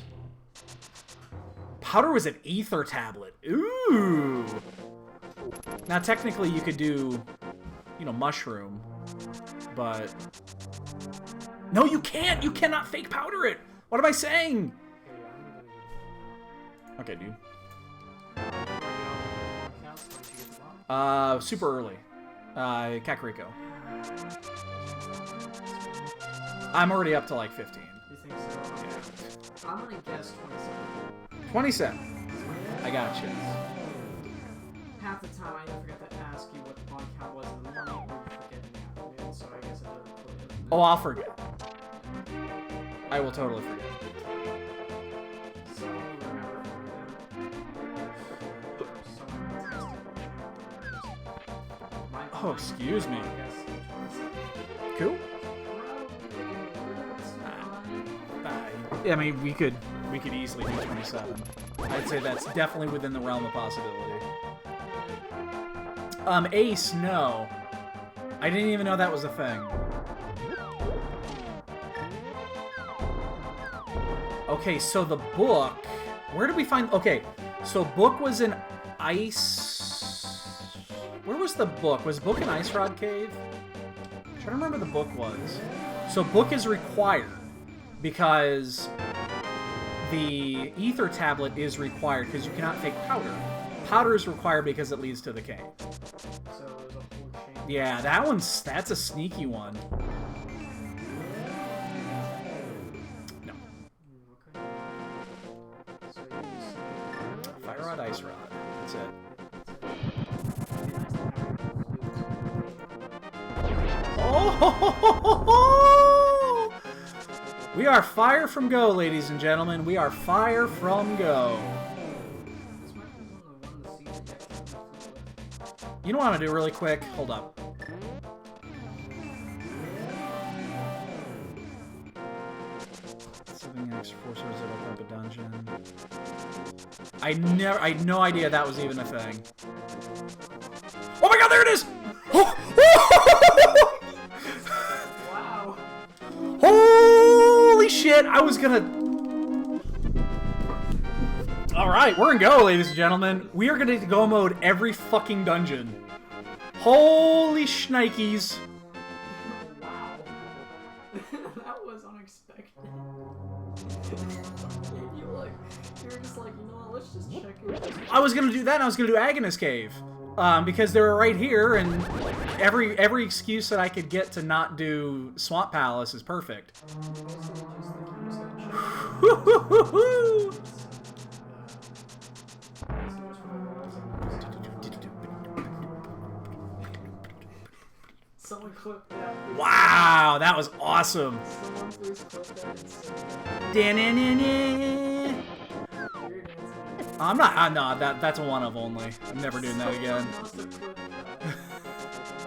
Powder was an ether tablet. Ooh! Now, technically, you could do, you know, mushroom, but... No, you can't! You cannot fake powder it! What am I saying? Okay, dude. Super early. Kakariko. I'm already up to, like, 15. You think so? Yeah. I'm gonna guess 27. 27. I got you. Half the time I forget to ask you what the body count was in the morning, or you forget in the afternoon, so I guess it doesn't put it. Oh, I'll forget. I will totally forget. So, remember from Oh, excuse me. Cool. I mean, we could easily do 27. I'd say that's definitely within the realm of possibility. Ace, no. I didn't even know that was a thing. Okay, so the book... Where did we find... Okay, so book was in Ice... Where was the book? Was book in Ice Rod Cave? I'm trying to remember the book was. So book is required because the ether tablet is required because you cannot fake powder. Powder is required because it leads to the cave. So there's a whole chain. Yeah, that's a sneaky one. No. Okay. So you use Fire Rod, Ice Rod. That's it. Oh! We are fire from go, ladies and gentlemen. We are fire from go. This might be one of the scenes that you actually with. You know what I'm gonna do really quick? Hold up. Something extra 4 swords that open up a dungeon. I had no idea that was even a thing. Oh my god, there it is! Wow. Holy shit, I was gonna... Alright, we're in go, ladies and gentlemen. We are gonna go mode every fucking dungeon. Holy shnikes. Wow. That was unexpected. You were just like, you know what, let's just check it. I was gonna do that, and I was gonna do Agonist Cave. Because they were right here, and every excuse that I could get to not do Swamp Palace is perfect. Someone clip that. Wow, that was awesome. Someone please clip that and send that. Da-na-na-na. You're dancing. I'm not. That's a one of only. I'm never doing that again. Someone must have clipped that.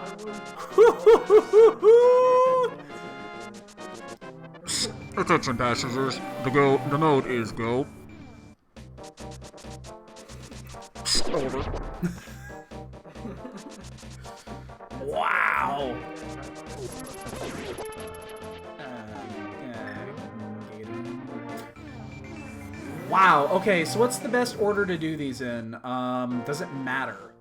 I wouldn't. Attention passengers, the mode is go. Over. Wow. Wow. Okay, so what's the best order to do these in? Does it matter?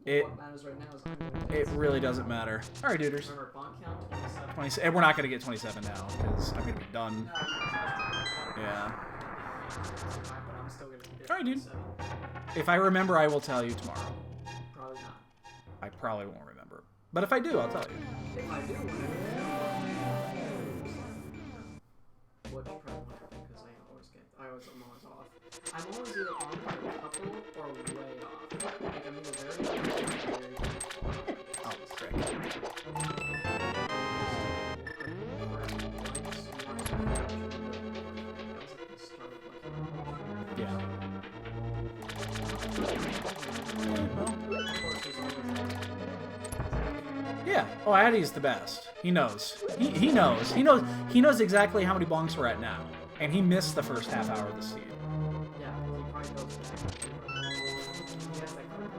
What matters right now is It really doesn't matter. All right, duders. remember bond count 27. 20, and we're not gonna get 27 now because I'm gonna be done. Yeah. But I'm still gonna get Alright, dude. 27. If I remember, I will tell you tomorrow. Probably not. I probably won't remember, but if I do, I'll tell you. If I do, which probably won't because I'm always off. I'm always either on by a couple or way off. Like I'm either very Oh, frick. Yeah. Yeah. Oh, Addy's the best. He knows. He knows. He knows exactly how many bonks we're at now, and he missed the first half hour of the seed. Yeah, he probably goes back. He has that card.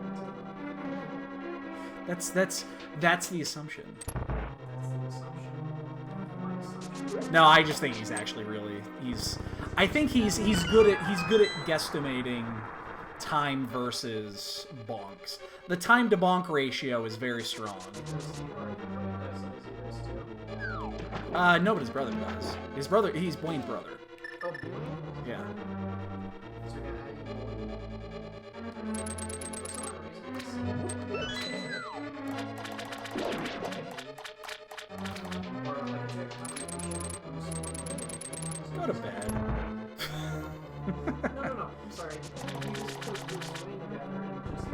That's the assumption. That's the assumption. My assumption. No, I just think he's actually really I think he's good at guesstimating time versus bonks. The time to bonk ratio is very strong. Does he already put that size too? No, but his brother does. He's Blaine's brother. Oh, boy. Yeah. So you're gonna add you for some reason. Or like a trick Go to bed. No. I'm sorry. You just put Bruce Wayne together and just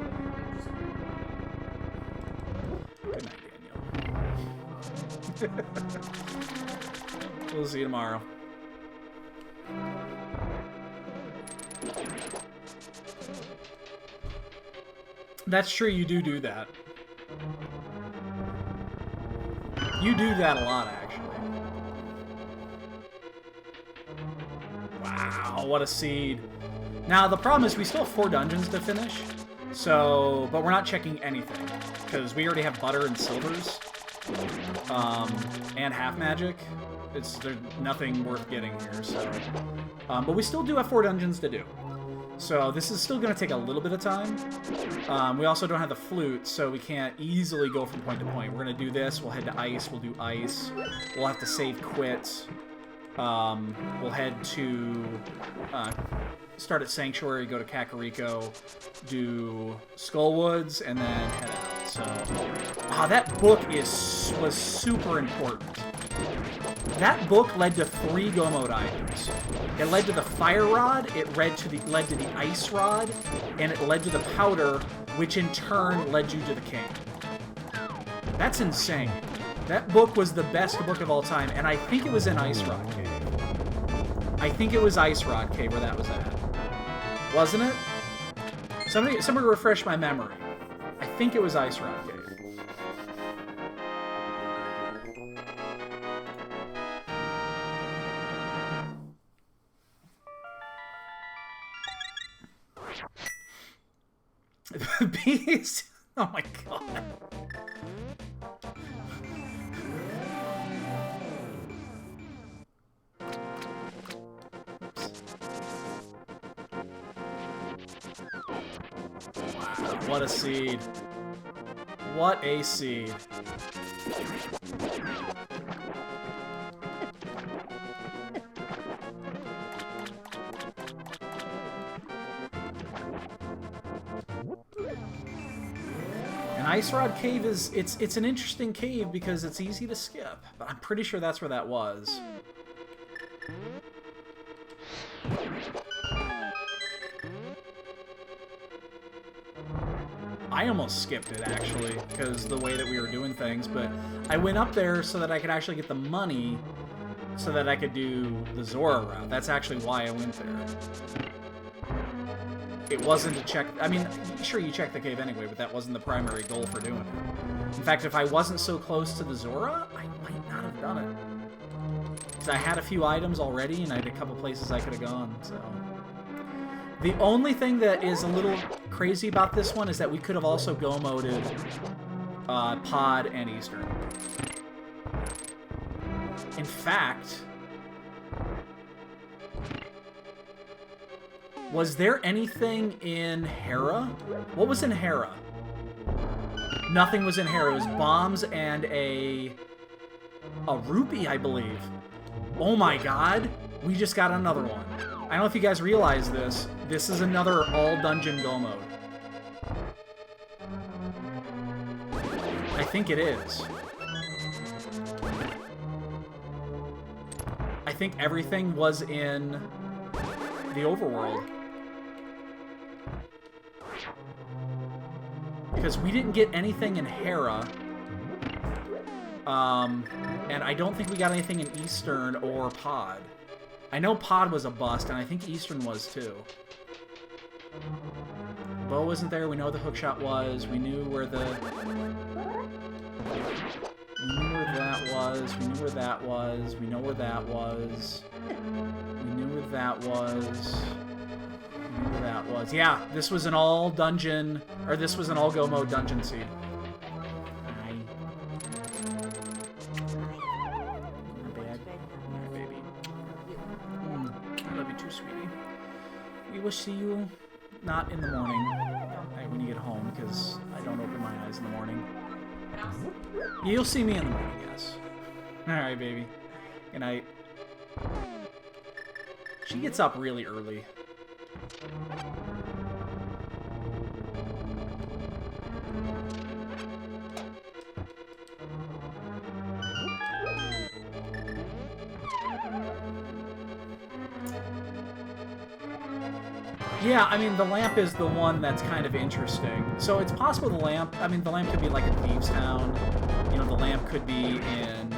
Good night, Daniel. We'll see you tomorrow. That's true, you do that. You do that a lot, actually. Wow, what a seed. Now, the problem is we still have 4 dungeons to finish. So, but we're not checking anything because we already have butter and silvers, and half magic. There's nothing worth getting here. So, but we still do have 4 dungeons to do. So this is still going to take a little bit of time. We also don't have the flute, so we can't easily go from point to point. We're going to do this. We'll head to ice. We'll do ice. We'll have to save quit. We'll head to... start at Sanctuary, go to Kakariko, do Skullwoods, and then head out. So, that book was super important. That book led to 3 Go Mode items. It led to the Fire Rod, it led to the Ice Rod, and it led to the Powder, which in turn led you to the King. That's insane. That book was the best book of all time, and I think it was in Ice Rod Cave. I think it was Ice Rod Cave where that was at. Wasn't it? Somebody refresh my memory. I think it was Ice Rod Cave. Beast? Oh my god. What a seed. What a seed. And Ice Rod Cave is it's an interesting cave because it's easy to skip, but I'm pretty sure that's where that was. I almost skipped it, actually, because the way that we were doing things, but I went up there so that I could actually get the money so that I could do the Zora route. That's actually why I went there. It wasn't to check... I mean, sure, you check the cave anyway, but that wasn't the primary goal for doing it. In fact, if I wasn't so close to the Zora, I might not have done it. Because I had a few items already, and I had a couple places I could have gone, so... The only thing that is a little crazy about this one is that we could have also go-moded Pod and Eastern. In fact, was there anything in Hera? What was in Hera? Nothing was in Hera. It was bombs and a rupee, I believe. Oh my god, we just got another one. I don't know if you guys realize this. This is another all-dungeon go mode. I think it is. I think everything was in the overworld. Because we didn't get anything in Hera. And I don't think we got anything in Eastern or Pod. I know Pod was a bust, and I think Eastern was too. Bow wasn't there. We know the hookshot was. We knew where the... We knew where that was. We knew where that was. We know where that was. We knew where that was. We knew where that was. Yeah, this was an all dungeon, or this was an all go mode dungeon seed. We will see you not in the morning, when you get home, because I don't open my eyes in the morning. You'll see me in the morning, yes. Alright, baby. Good night. She gets up really early. Yeah, I mean, the lamp is the one that's kind of interesting. So it's possible the lamp could be like in Thieves Town. You know, the lamp could be in,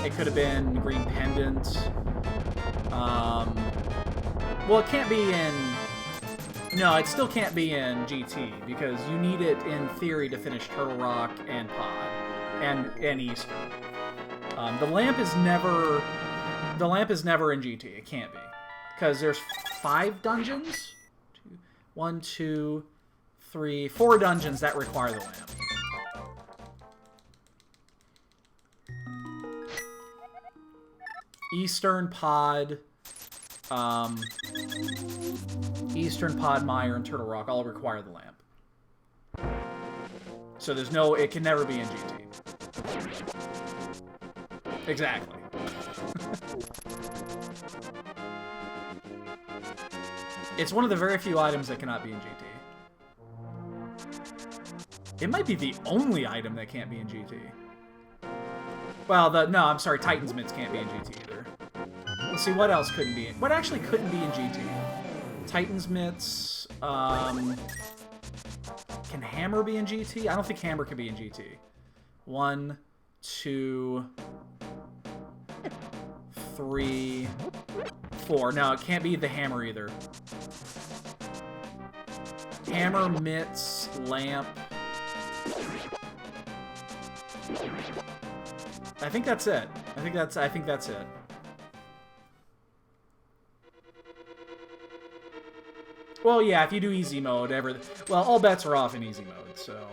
it could have been Green Pendant. Well, it can't be in, no, it still can't be in GT, because you need it, in theory, to finish Turtle Rock and Pod, and Eastern. The lamp is never in GT. It can't be. Because there's 5 dungeons? 1, 2, 3, 4 dungeons that require the lamp. Eastern Pod, Mire, and Turtle Rock all require the lamp. So there's no, it can never be in GT. Exactly. It's one of the very few items that cannot be in GT. It might be the only item that can't be in GT. Well, no, I'm sorry, Titan's Mitts can't be in GT either. Let's see, what else couldn't be in... What actually couldn't be in GT? Titan's Mitts, Can Hammer be in GT? I don't think Hammer can be in GT. 1, 2, 3, 4. No, it can't be the Hammer either. Hammer, Mitts, Lamp... I think that's it. I think that's it. Well, yeah, if you do easy mode, well, all bets are off in easy mode, so.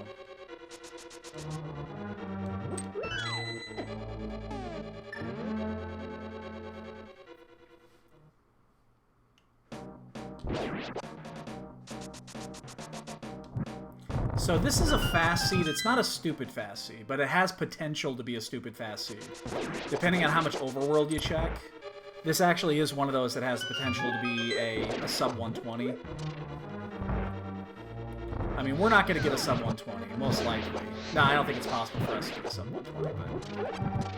So this is a fast seed. It's not a stupid fast seed, but it has potential to be a stupid fast seed. Depending on how much overworld you check, this actually is one of those that has the potential to be a sub 120. I mean, we're not going to get a sub 120, most likely. No, I don't think it's possible for us to get a sub 120, but...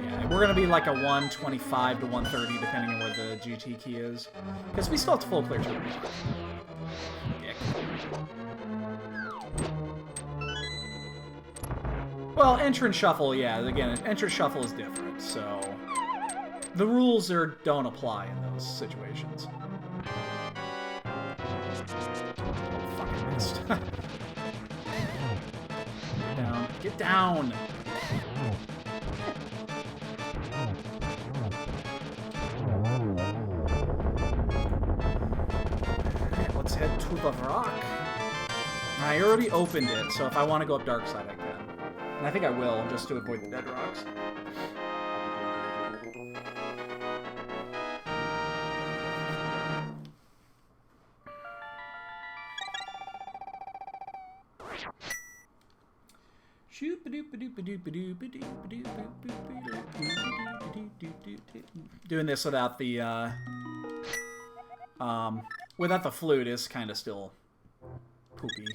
Yeah, we're going to be like a 125 to 130, depending on where the GT key is. Because we still have to full clear Turtle Rock. Yeah. Well, entrance shuffle, yeah, again, entrance shuffle is different, so... The rules don't apply in those situations. Oh, fucking missed. Get down. Get down! Let's head to the rock. I already opened it, so if I want to go up dark side, I can. And I think I will, just to avoid the dead rocks. Doing this without the without the flute is kind of still poopy.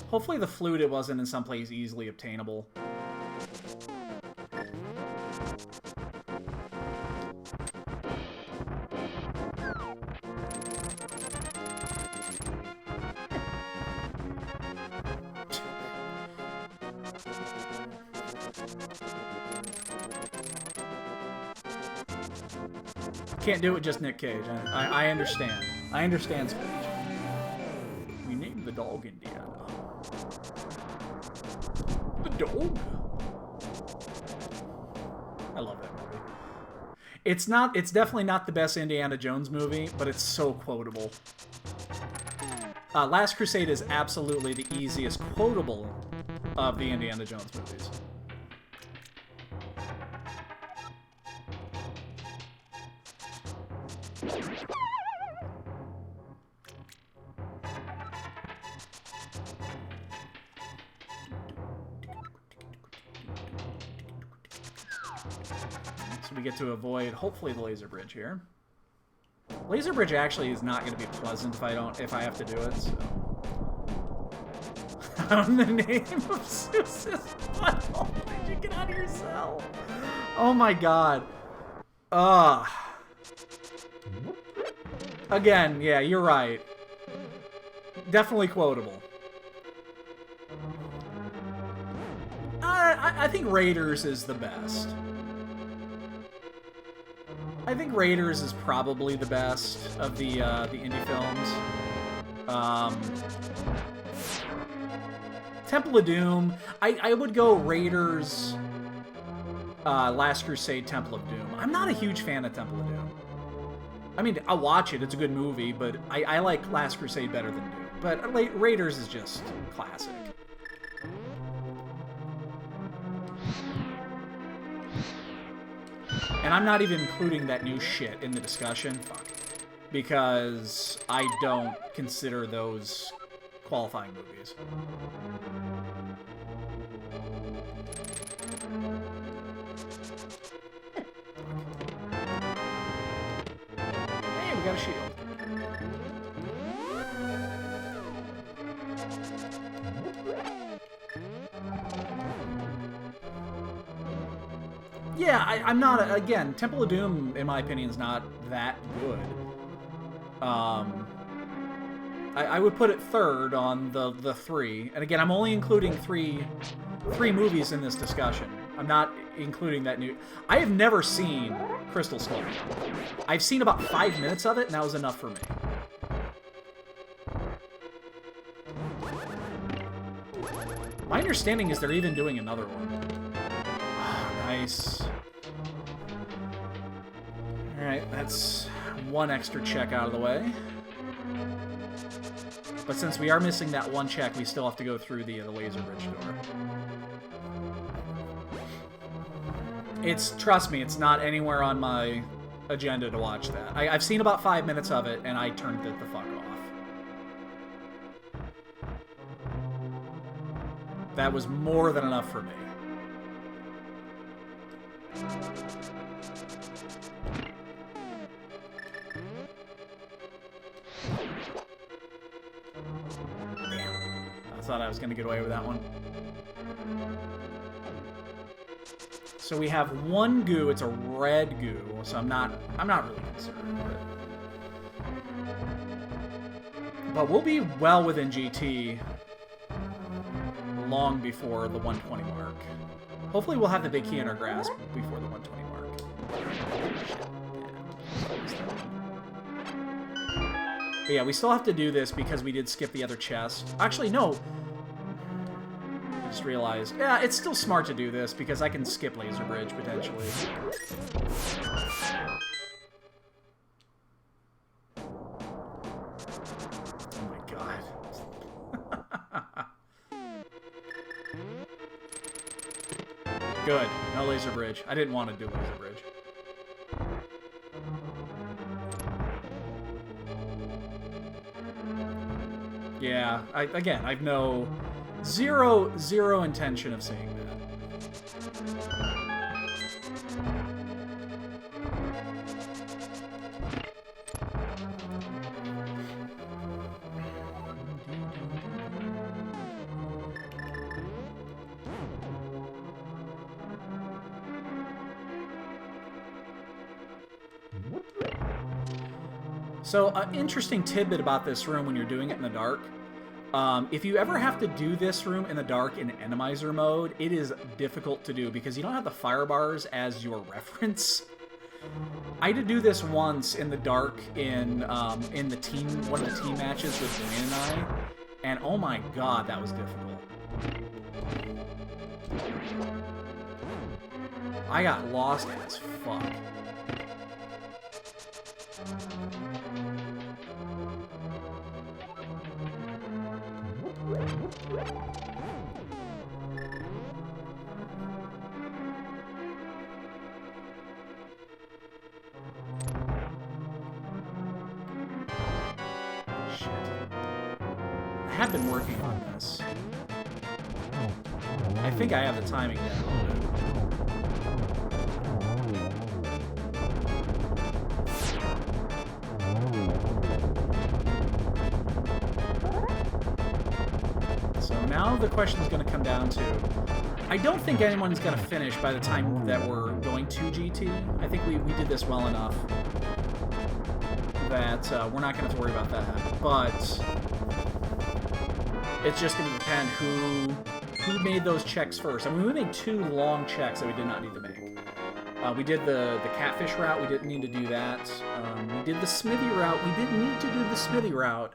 Hopefully the flute, it wasn't in some place easily obtainable. Can't do it just Nick Cage. I understand. I understand, Cage. We named the dog Indiana. The dog? I love that movie. It's definitely not the best Indiana Jones movie, but it's so quotable. Last Crusade is absolutely the easiest quotable of the Indiana Jones movies. So we get to avoid, hopefully, the laser bridge here. Laser bridge actually is not going to be pleasant if I have to do it, so. In the name of Zeus's butthole, did you get out of your cell? Oh my god. Again, yeah, you're right. Definitely quotable. I think Raiders is the best. I think Raiders is probably the best of the indie films. Temple of Doom. I would go Raiders. Last Crusade, Temple of Doom. I'm not a huge fan of Temple of Doom. I mean, I'll watch it. It's a good movie, but I like Last Crusade better than Doom. But Raiders is just classic. And I'm not even including that new shit in the discussion. Fuck. Because I don't consider those qualifying movies. Hey, we got a shield. Yeah, I'm not... Again, Temple of Doom, in my opinion, is not that good. I would put it third on the three. And again, I'm only including three movies in this discussion. I'm not including that new... I have never seen Crystal Skull. I've seen about 5 minutes of it, and that was enough for me. My understanding is they're even doing another one. Nice. Alright, that's one extra check out of the way. But since we are missing that one check, we still have to go through the laser bridge door. Trust me, it's not anywhere on my agenda to watch that. I've seen about 5 minutes of it, and I turned it the fuck off. That was more than enough for me. I thought I was going to get away with that one. So we have one goo. It's a red goo, so I'm not really concerned. But we'll be well within GT long before the 120 mark. Hopefully we'll have the big key in our grasp before the 120 mark. But yeah, we still have to do this because we did skip the other chest. Actually, no. I just realized. Yeah, it's still smart to do this because I can skip Laser Bridge, potentially. Oh my god. Good. No Laser Bridge. I didn't want to do Laser Bridge. Yeah, again, I've zero intention of seeing that. So, an interesting tidbit about this room when you're doing it in the dark. If you ever have to do this room in the dark in Enemizer mode, it is difficult to do because you don't have the fire bars as your reference. I had to do this once in the dark in the team, one of the team matches with Dwayne and I, and oh my god, that was difficult. I got lost as fuck. Shit. I have been working on this. I think I have the timing down. Now the question is going to come down to, I don't think anyone's going to finish by the time that we're going to GT. I think we did this well enough that we're not going to have to worry about that. But it's just going to depend who made those checks first. I mean, we made 2 long checks that we did not need to make. We did the catfish route. We didn't need to do that. We did the smithy route. We didn't need to do the smithy route,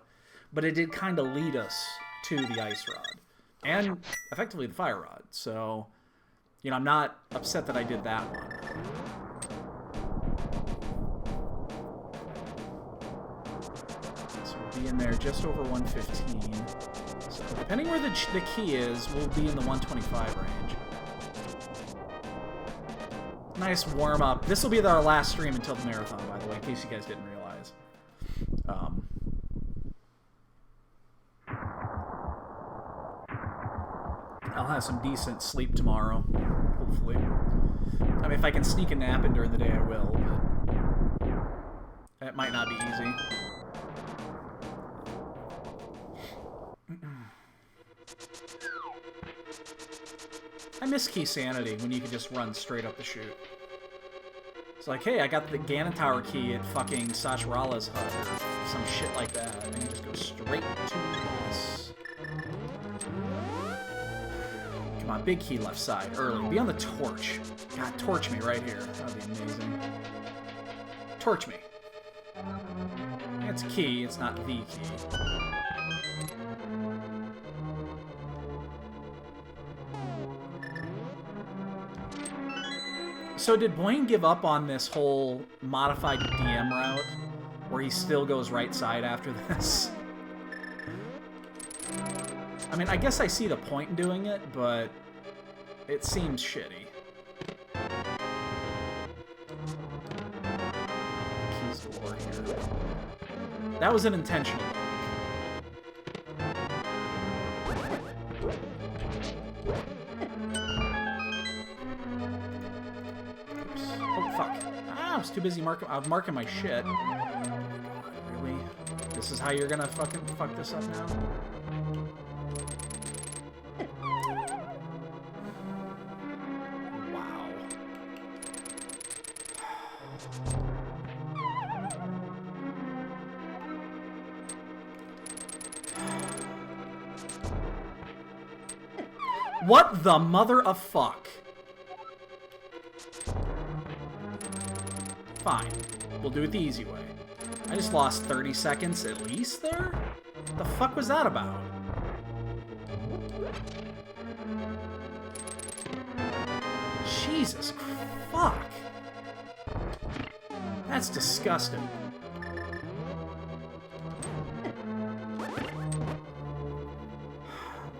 but it did kind of lead us to the ice rod. And effectively the fire rod. So You know, I'm not upset that I did that one. So we'll be in there just over 115. So depending where the key is, we'll be in the 125 range. Nice warm-up. This will be our last stream until the marathon, by the way, in case you guys didn't realize. I'll have some decent sleep tomorrow, hopefully. I mean, if I can sneak a nap in during the day, I will, but that might not be easy. I miss Key Sanity when you could just run straight up the chute. It's like, hey, I got the Ganon Tower key at fucking Sashirala's hut or some shit like that, and you just go straight to the boss. Come on, big key left side, early. Be on the torch. God, torch me right here. That would be amazing. Torch me. It's a key, it's not the key. So did Blaine give up on this whole modified DM route, where he still goes right side after this? I mean, I guess I see the point in doing it, but it seems shitty. Keys galore here. That was an intentional one. I was too busy marking. I was marking my shit. Really? This is how you're gonna fucking fuck this up now? Wow. What the mother of fuck? Fine. We'll do it the easy way. I just lost 30 seconds at least there? What the fuck was that about? Jesus fuck. That's disgusting.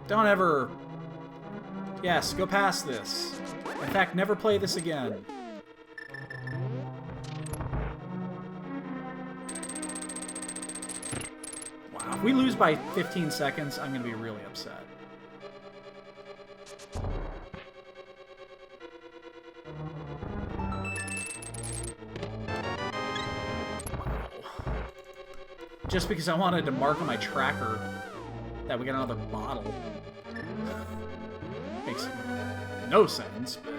Don't ever... Yes, go past this. In fact, never play this again. If we lose by 15 seconds, I'm going to be really upset. Just because I wanted to mark on my tracker that we got another bottle. Makes no sense, but...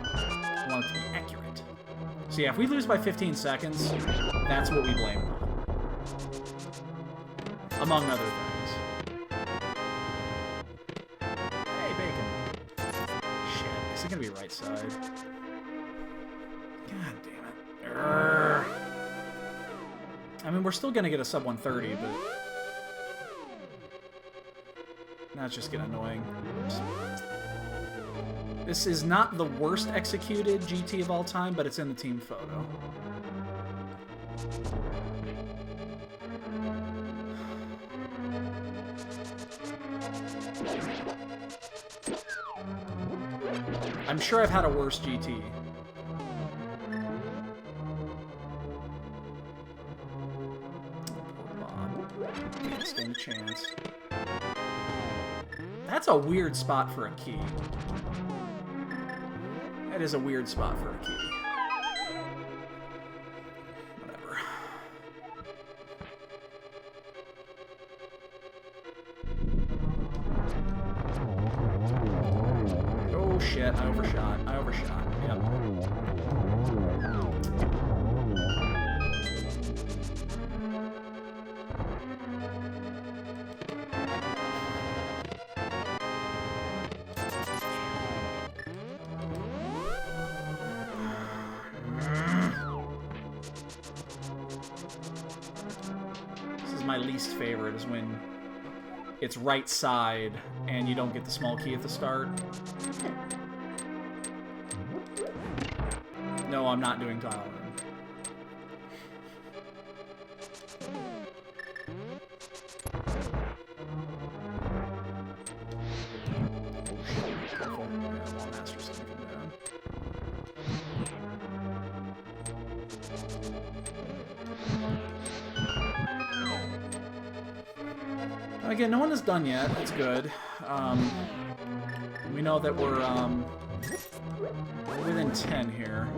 I want it to be accurate. So yeah, if we lose by 15 seconds, that's what we blame it on. Among other things. Hey, bacon. Shit, is it gonna be right side? God damn it. Urgh. I mean, we're still gonna get a sub 130, but... That's just getting annoying. Oops. This is not the worst executed GT of all time, but it's in the team photo. I'm sure I've had a worse GT. Poor Bob. Can't stand a chance. That's a weird spot for a key. That is a weird spot for a key. Whatever. Oh shit, I overshot. I overshot. Yep. My least favorite is when it's right side, and you don't get the small key at the start. No, I'm not doing tile room. Careful. Yeah, Wall Master's gonna come down. Again, no one is done yet. That's good. We know that we're within 10 here.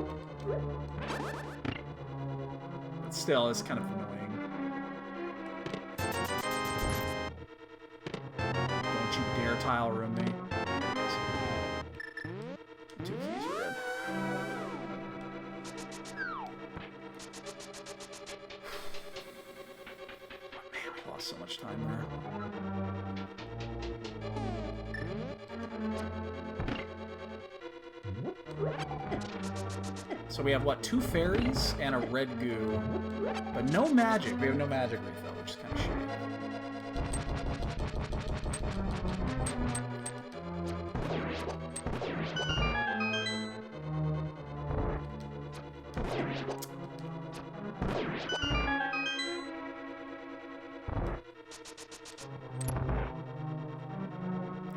But still, it's kind of annoying. Don't you dare tile room me. Two keys are red. Man, we lost so much time there. So we have, what, 2 fairies and a red goo. But no magic. We have no magic refill, which is kind of shitty.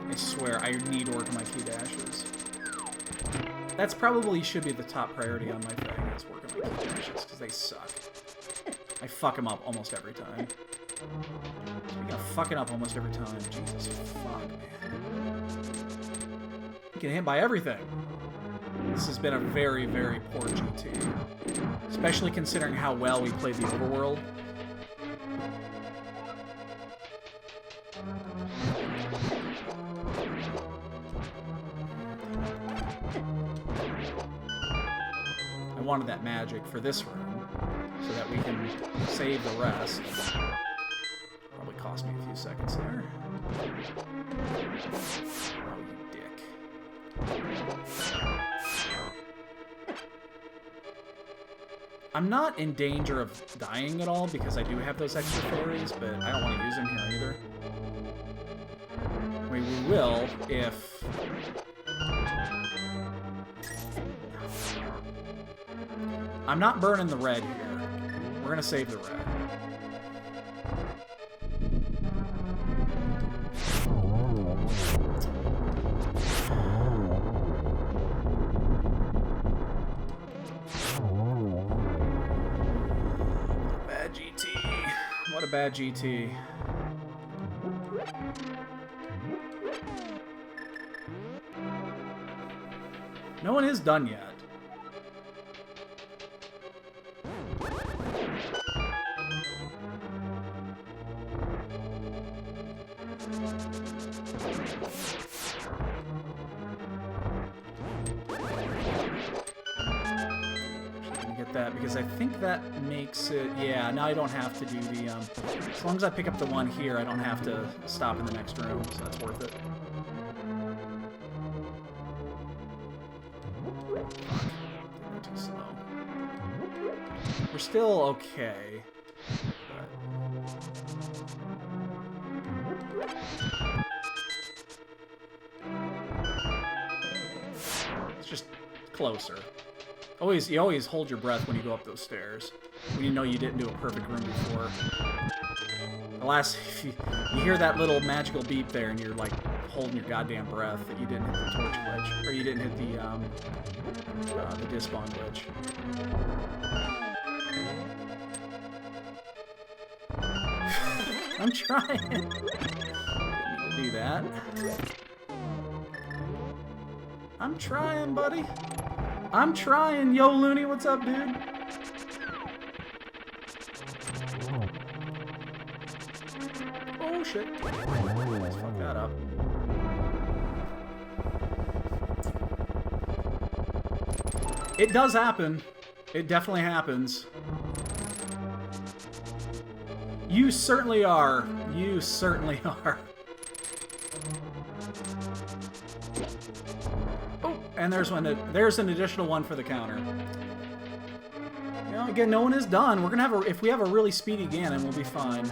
I swear, I need to work on my key dashes. That's probably should be the top priority on my thing, is working on my key dashes, because they suck. I fuck them up almost every time. Speaking of fucking up almost every time, Jesus fuck, man. You get hit by everything. This has been a very, very poor GT. Especially considering how well we played the overworld. I wanted that magic for this room, so that we can save the rest. Probably cost me a few seconds there. Oh, you dick. I'm not in danger of dying at all because I do have those extra fairies, but I don't want to use them here either. I mean, we will if... I'm not burning the red here. We're gonna save the red. Bad GT. What a bad GT. No one is done yet. That because I think that makes it, yeah, now I don't have to do the as long as I pick up the one here, I don't have to stop in the next room, so that's worth it. Fuck. Too slow. We're still okay, but... It's just closer. You always hold your breath when you go up those stairs, when you know you didn't do a perfect room before. If you hear that little magical beep there, and you're like holding your goddamn breath that you didn't hit the torch glitch, or you didn't hit the dispawn glitch. I'm trying. Didn't mean to do that. I'm trying, buddy. I'm trying. Yo, Looney, what's up, dude? Oh, shit. Let's fuck that up. It does happen. It definitely happens. You certainly are. You certainly are. And there's an additional one for the counter. You know, again, no one is done. We're gonna have if we have a really speedy Ganon, we'll be fine.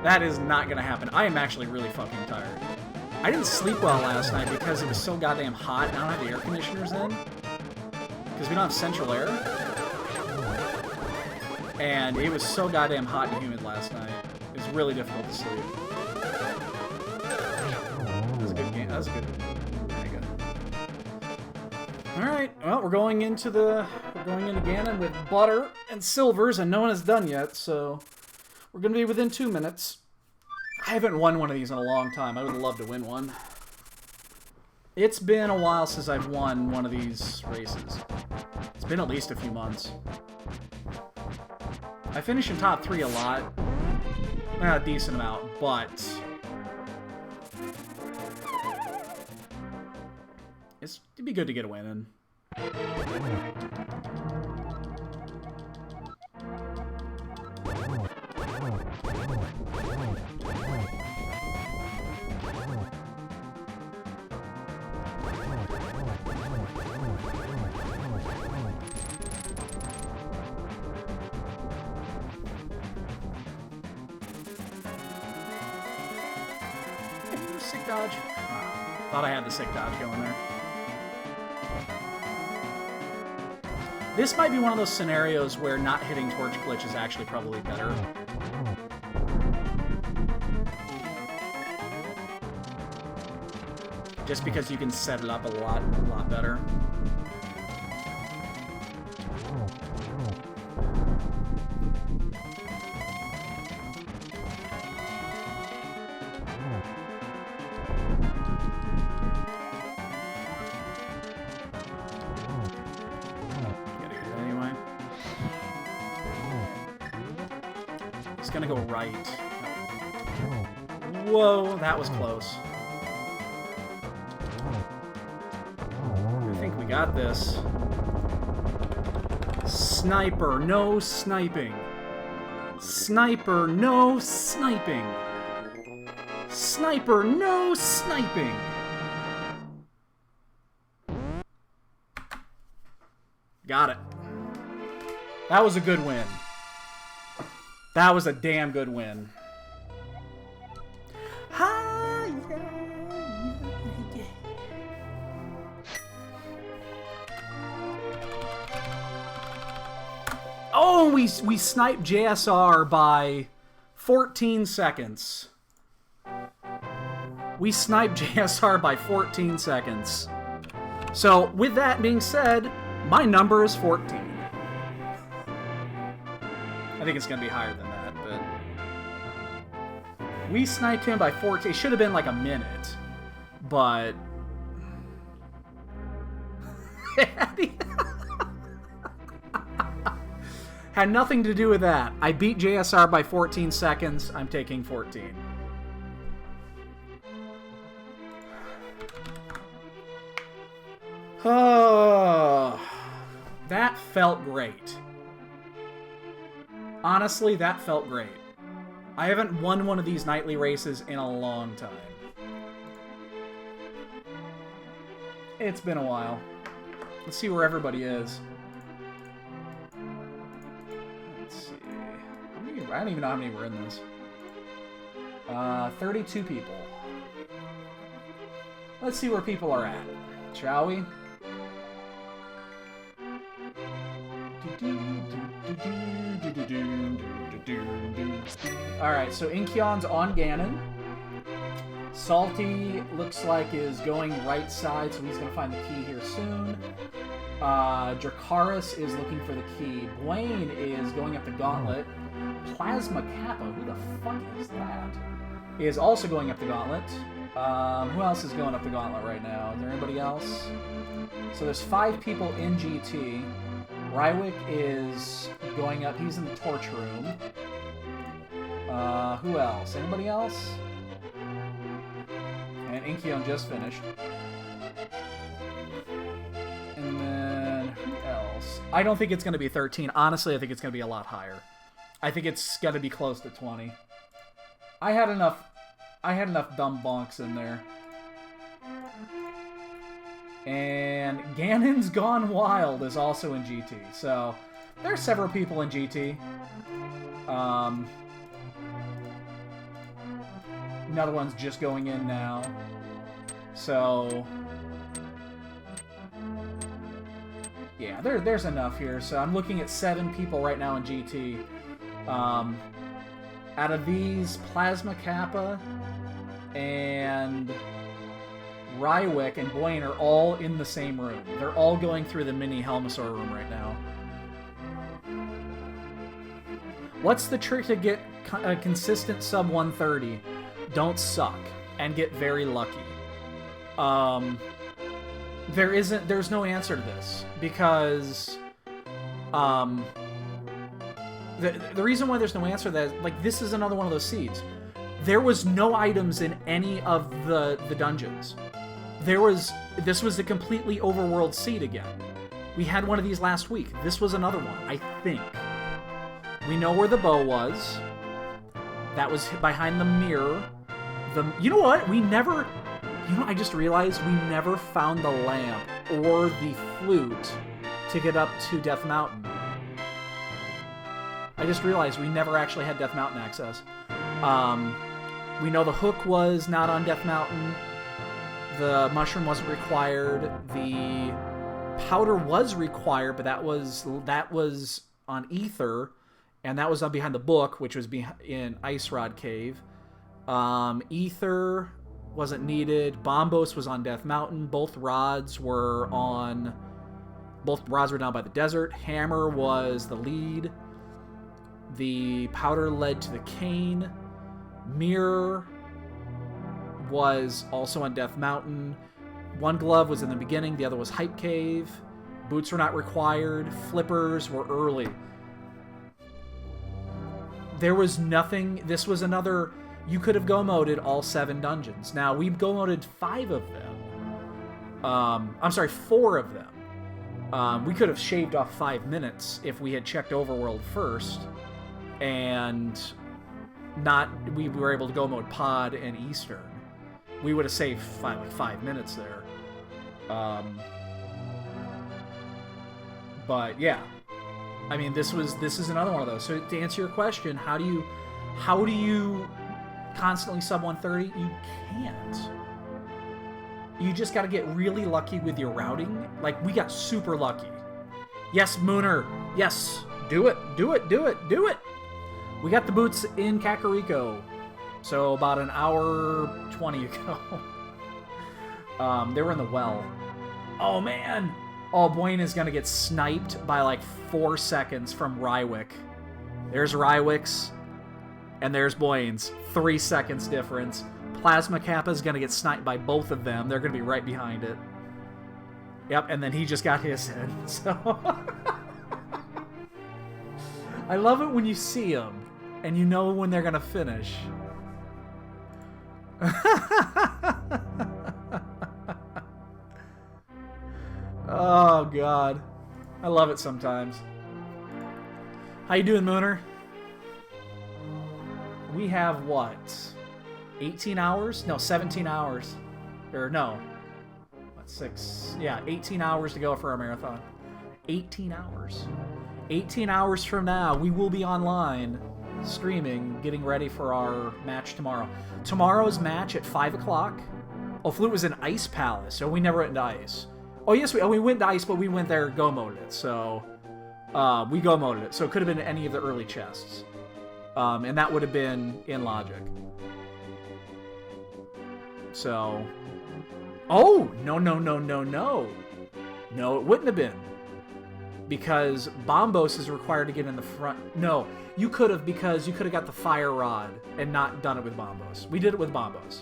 That is not gonna happen. I am actually really fucking tired. I didn't sleep well last night because it was so goddamn hot and I don't have the air conditioners in. Because we don't have central air. And it was so goddamn hot and humid last night. It was really difficult to sleep. That was a good game. That was a good. Very good. Alright, well, we're going into Ganon with butter and silvers, and no one has done yet, so we're gonna be within 2 minutes. I haven't won one of these in a long time. I would love to win one. It's been a while since I've won one of these races. It's been at least a few months. I finish in top 3 a lot. A decent amount, but it'd be good to get a win in. Sick dodge. Thought I had the sick dodge going there. This might be one of those scenarios where not hitting torch glitch is actually probably better. Just because you can set it up a lot better. Gonna go right. Whoa, that was close. I think we got this. Sniper, no sniping. Sniper, no sniping. Sniper, no sniping. Got it. That was a good win. That was a damn good win. Oh, we sniped JSR by 14 seconds. We sniped JSR by 14 seconds. So, with that being said, my number is 14. I think it's going to be higher than that, but we sniped him by 14. It should have been like a minute, but had nothing to do with that. I beat JSR by 14 seconds. I'm taking 14. Oh, that felt great. Honestly, that felt great. I haven't won one of these nightly races in a long time. It's been a while. Let's see where everybody is. Let's see. How many, I don't even know how many were in this. 32 people. Let's see where people are at, shall we? Alright, so Inkyon's on Ganon. Salty looks like is going right side, so he's going to find the key here soon. Dracaris is looking for the key. Blaine is going up the gauntlet. Plasma Kappa, who the fuck is that? Is also going up the gauntlet. Who else is going up the gauntlet right now? Is there anybody else? So there's 5 people in GT. Rywick is going up. He's in the torch room. Who else? Anybody else? And Inkion just finished. And then who else? I don't think it's going to be 13. Honestly, I think it's going to be a lot higher. I think it's going to be close to 20. I had enough dumb bonks in there. And Ganon's Gone Wild is also in GT. So There are several people in GT. Another one's just going in now. So... yeah, there's enough here. So I'm looking at 7 people right now in GT. Out of these, Plasma Kappa and Rywick and Boyne are all in the same room. They're all going through the mini Helmasaur room right now. What's the trick to get a consistent sub 130? Don't suck and get very lucky. There's no answer to this because the reason why there's no answer to that, like, this is another one of those seeds. There was no items in any of the dungeons. This was a completely overworld seed again. We had one of these last week. This was another one, I think. We know where the bow was. That was behind the mirror. You know what? I just realized we never found the lamp or the flute to get up to Death Mountain. I just realized we never actually had Death Mountain access. We know the hook was not on Death Mountain. The mushroom wasn't required. The powder was required, but that was on Ether, and that was on behind the book, which was in Ice Rod Cave. Ether wasn't needed. Bombos was on Death Mountain. Both rods were down by the desert. Hammer was the lead. The powder led to the cane. Mirror was also on Death Mountain. One glove was in the beginning. The other was Hype Cave. Boots were not required. Flippers were early. There was nothing. This was another... You could have go-moded all 7 dungeons. Now, we go-moded 5 of them. I'm sorry, 4 of them. We could have shaved off 5 minutes if we had checked Overworld first. And we were able to go-mode Pod and Eastern. We would have saved 5 minutes there. But, yeah. I mean, this is another one of those. So, to answer your question, how do you constantly sub 130? You can't. You just got to get really lucky with your routing. Like, we got super lucky. Yes, Mooner. Yes. Do it. We got the boots in Kakariko. So about an hour 20 ago. They were in the well. Oh, man. Oh, Boyne is going to get sniped by like 4 seconds from Rywick. There's Rywick's. And there's Boyne's. 3 seconds difference. Plasma Kappa's going to get sniped by both of them. They're going to be right behind it. Yep, and then he just got his in. So I love it when you see them and you know when they're going to finish. Oh, God. I love it sometimes. How you doing, Mooner? We have, what, 18 hours? No, 17 hours. Or, no. What, 6? Yeah, 18 hours to go for our marathon. 18 hours. 18 hours from now, we will be online, streaming, getting ready for our match tomorrow. Tomorrow's match at 5 o'clock. Oh, Flute was in Ice Palace, so we never went into Ice. Oh, yes, we went to Ice, but we went there, go-moded it, so... we go-moded it, so it could have been any of the early chests. And that would have been in Logic. So... Oh! No. No, it wouldn't have been. Because Bombos is required to get in the front. No, you could have, because you could have got the Fire Rod and not done it with Bombos. We did it with Bombos.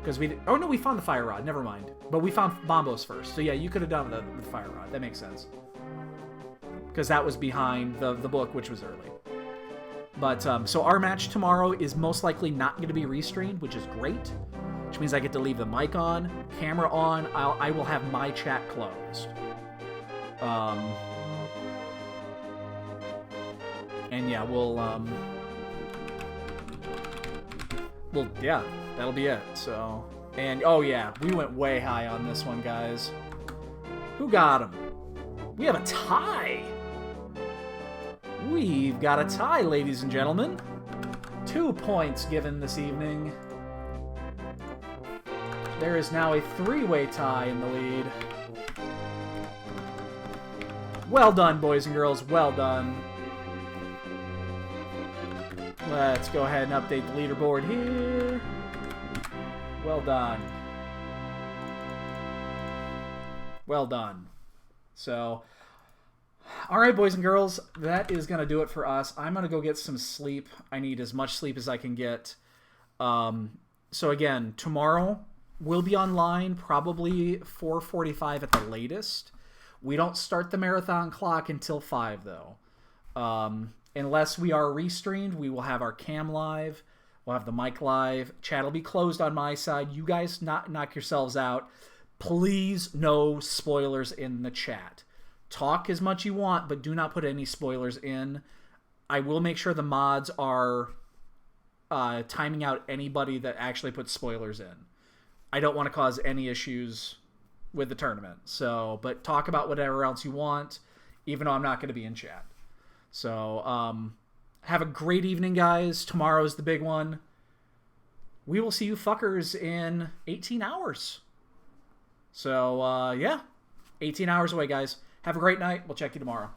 Because we did... Oh, no, we found the Fire Rod. Never mind. But we found Bombos first. So, yeah, you could have done it with Fire Rod. That makes sense. Because that was behind the book, which was early. But, so our match tomorrow is most likely not going to be restreamed, which is great. Which means I get to leave the mic on, camera on. I will have my chat closed. And yeah, yeah, that'll be it. So, and oh yeah, we went way high on this one, guys. Who got him? We have a tie. We've got a tie, ladies and gentlemen. 2 points given this evening. There is now a 3-way tie in the lead. Well done, boys and girls. Well done. Let's go ahead and update the leaderboard here. Well done. Well done. So, alright, boys and girls, that is going to do it for us. I'm going to go get some sleep. I need as much sleep as I can get. So again, tomorrow we'll be online probably 4:45 at the latest. We don't start the marathon clock until 5, though. Unless we are restreamed, we will have our cam live. We'll have the mic live. Chat will be closed on my side. You guys knock yourselves out. Please, no spoilers in the chat. Talk as much you want, but do not put any spoilers in. I will make sure the mods are timing out anybody that actually puts spoilers in. I don't want to cause any issues with the tournament. So, but talk about whatever else you want, even though I'm not going to be in chat. So, have a great evening, guys. Tomorrow's the big one. We will see you fuckers in 18 hours. So, yeah. 18 hours away, guys. Have a great night. We'll check you tomorrow.